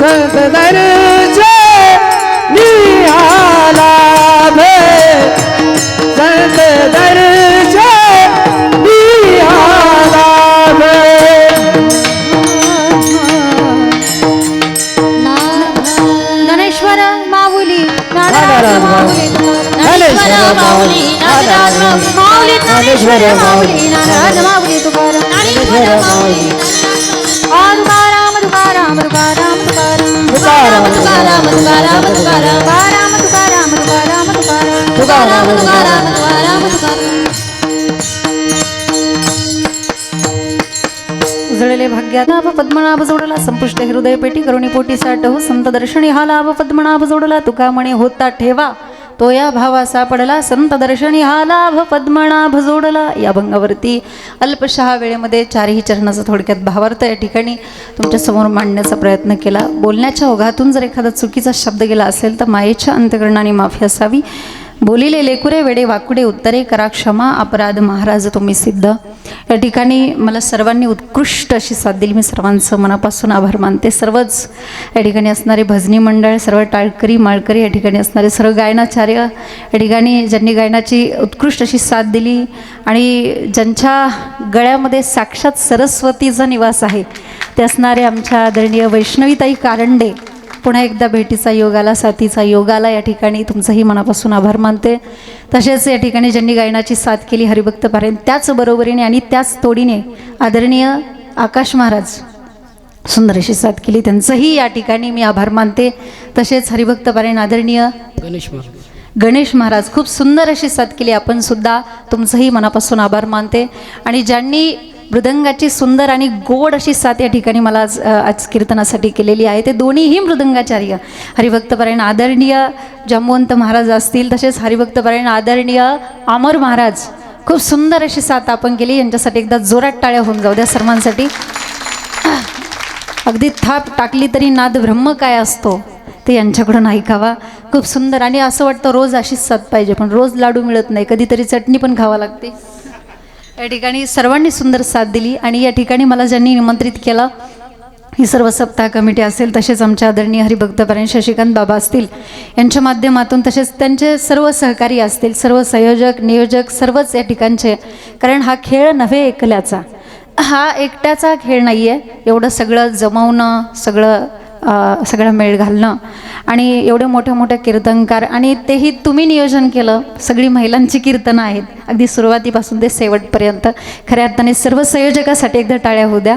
संत दर्शे निहाला भे संत दर्शे निहाला भे ज्ञानेश्वर माऊली नारायण माऊली ज्ञानेश्वर माऊली नागराज माऊली ज्ञानेश्वर माऊली नारायण माऊली तुकाराम ज्ञानेश्वर माऊली तुकाराम तुकाराम तुकाराम तुकाराम तुकाराम तुकाराम तुकाराम तुकाराम तुकाराम तुकाराम तुकाराम तुकाराम तुकाराम तुकाराम तुकाराम तुकाराम उजळले भाग्यात नाभ पद्मनाभ जोडला संपुष्ट हृदय पेटी करुणी पोटी साठहू संत दर्शनी हा लाभ पद्मनाभ जोडला तुका म्हणे होता ठेवा तो या भावा सापडला संत दर्शनी हा लाभ पद्मनाभ जोडला. या भंगावरती अल्पशा वेळेमध्ये चारही चरणाचा थोडक्यात भावार्थ या ठिकाणी तुमच्यासमोर मांडण्याचा प्रयत्न केला. बोलण्याच्या ओघातून जर एखादा चुकीचा शब्द गेला असेल तर मायेच्या अंतकरणाने माफी असावी. बोलिले लेकुरे वेडे वाकुडे उत्तरे करा क्षमा अपराध महाराज तुम्ही सिद्ध. या ठिकाणी मला सर्वांनी उत्कृष्ट अशी साथ दिली. मी सर्वांचं मनापासून आभार मानते. सर्वच या ठिकाणी असणारे भजनी मंडळ, सर्व टाळकरी माळकरी, या ठिकाणी असणारे सर्व गायनाचार्य, या ठिकाणी ज्यांनी गायनाची उत्कृष्ट अशी साथ दिली आणि ज्यांच्या गळ्यामध्ये साक्षात सरस्वतीचा निवास आहे ते असणारे आमच्या आदरणीय वैष्णवीताई कारंडे. पुन्हा एकदा भेटीचा योग आला, साथीचा योग आला. या ठिकाणी तुमचंही मनापासून आभार मानते. तसेच या ठिकाणी ज्यांनी गायनाची साथ केली हरिभक्त पारायण, त्याच बरोबरीने आणि त्याच तोडीने आदरणीय आकाश महाराज सुंदर अशी साथ केली, त्यांचंही या ठिकाणी मी आभार मानते. तसेच हरिभक्त पारायण आदरणीय गणेश महाराज खूप सुंदर अशी साथ केली, आपण सुद्धा तुमचंही मनापासून आभार मानते. आणि ज्यांनी मृदंगाची सुंदर आणि गोड अशी साथ या ठिकाणी मला आज कीर्तनासाठी केलेली आहे ते दोन्हीही मृदंगाचार्य हरिभक्तपरायण आदरणीय जांबुवंत महाराज असतील, तसेच हरिभक्तपरायण आदरणीय अमर महाराज. खूप सुंदर अशी साथ आपण केली. यांच्यासाठी एकदा जोरात टाळ्या होऊन जाऊ द्या सर्वांसाठी. अगदी थाप टाकली तरी नाद ब्रह्म काय असतो ते यांच्याकडून ऐकावा. खूप सुंदर. आणि असं वाटतं रोज अशीच साथ पाहिजे, पण रोज लाडू मिळत नाही, कधीतरी चटणी पण खावा लागते. या ठिकाणी सर्वांनी सुंदर साथ दिली. आणि या ठिकाणी मला ज्यांनी निमंत्रित केलं ही सर्व सप्ताह कमिटी असेल, तसेच आमच्या आदरणीय हरिभक्तपरायण शशिकांत बाबा असतील यांच्या माध्यमातून, तसेच त्यांचे सर्व सहकारी असतील, सर्व संयोजक नियोजक सर्वच या ठिकाणचे. कारण हा खेळ नव्हे एकल्याचा, हा एकट्याचा खेळ नाही आहे. एवढं सगळं जमवणं, सगळं मेळ घालणं आणि एवढे मोठ्या मोठ्या कीर्तनकार, आणि तेही तुम्ही नियोजन केलं. सगळी महिलांची कीर्तनं आहेत अगदी सुरुवातीपासून ते शेवटपर्यंत. खऱ्या अर्थाने सर्व संयोजकासाठी एकदा टाळ्या होऊ द्या.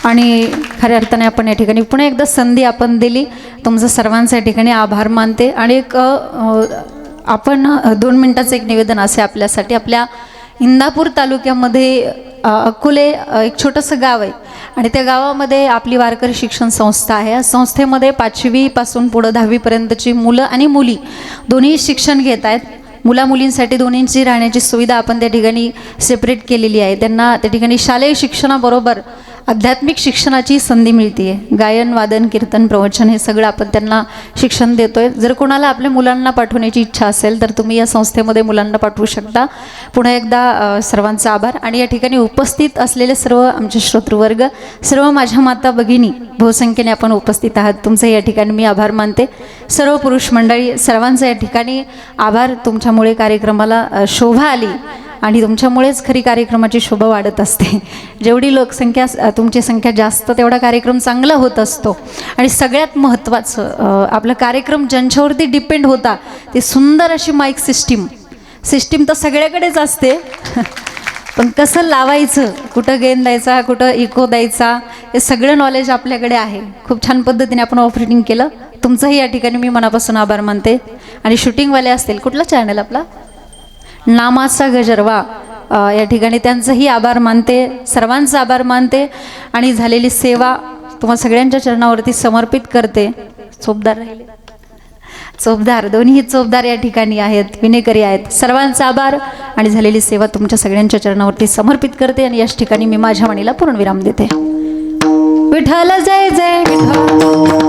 आणि खऱ्या अर्थाने आपण या ठिकाणी पुन्हा एकदा संधी आपण दिली. तुमचं सर्वांचं या ठिकाणी आभार मानते. आणि एक आपण 2 मिनिटाचं एक निवेदन असे आपल्यासाठी. आपल्या इंदापूर तालुक्यामध्ये अकोले एक छोटंसं गाव आहे आणि त्या गावामध्ये आपली वारकरी शिक्षण संस्था आहे. या संस्थेमध्ये 5वी पासून पुढं 10वी पर्यंतची मुलं आणि मुली दोन्ही शिक्षण घेत आहेत. मुला मुलींसाठी दोन्हींची राहण्याची सुविधा आपण त्या ठिकाणी सेपरेट केलेली आहे. त्यांना त्या ठिकाणी शालेय शिक्षणाबरोबर आध्यात्मिक शिक्षणाची संधी मिळते. गायन वादन कीर्तन प्रवचन हे सगळं आपण त्यांना शिक्षण देतोय. जर कोणाला आपल्या मुलांना पाठवण्याची इच्छा असेल तर तुम्ही या संस्थेमध्ये मुलांना पाठवू शकता. पुन्हा एकदा सर्वांचा आभार. आणि या ठिकाणी उपस्थित असलेले सर्व आमचे श्रोतृवर्ग, सर्व माझ्या माता भगिनी बहुसंख्येने आपण उपस्थित आहात, तुमचं या ठिकाणी मी आभार मानते. सर्व पुरुष मंडळी सर्वांचं या ठिकाणी आभार. तुमच्यामुळे कार्यक्रमाला शोभा आली आणि तुमच्यामुळेच खरी कार्यक्रमाची शोभा वाढत असते. जेवढी लोकसंख्या, तुमची संख्या जास्त तेवढा कार्यक्रम चांगला होत असतो. आणि सगळ्यात महत्त्वाचं आपला कार्यक्रम ज्यांच्यावरती डिपेंड होता ते सुंदर अशी माईक सिस्टीम तर सगळ्याकडेच असते पण कसं लावायचं, कुठं गेन द्यायचा, कुठं इको द्यायचा, हे सगळं नॉलेज आपल्याकडे आहे. खूप छान पद्धतीने आपण ऑपरेटिंग केलं. तुमचंही या ठिकाणी मी मनापासून आभार मानते. आणि शूटिंगवाले असतील, कुठला चॅनल आपला, नामाचा गजरवा, या ठिकाणी त्यांचंही आभार मानते, सर्वांचा आभार मानते. आणि झालेली सेवा तुम्हा सगळ्यांच्या चरणावरती समर्पित करते. चोपदार राहिले, चोपदार, दोन्ही चोपदार या ठिकाणी आहेत, विनेकरी आहेत. सर्वांचा आभार आणि झालेली सेवा तुमच्या सगळ्यांच्या चरणावरती समर्पित करते. आणि याच ठिकाणी मी माझ्या वाणीला पूर्णविराम देते. विठ्ठल जय जय विठ्ठल.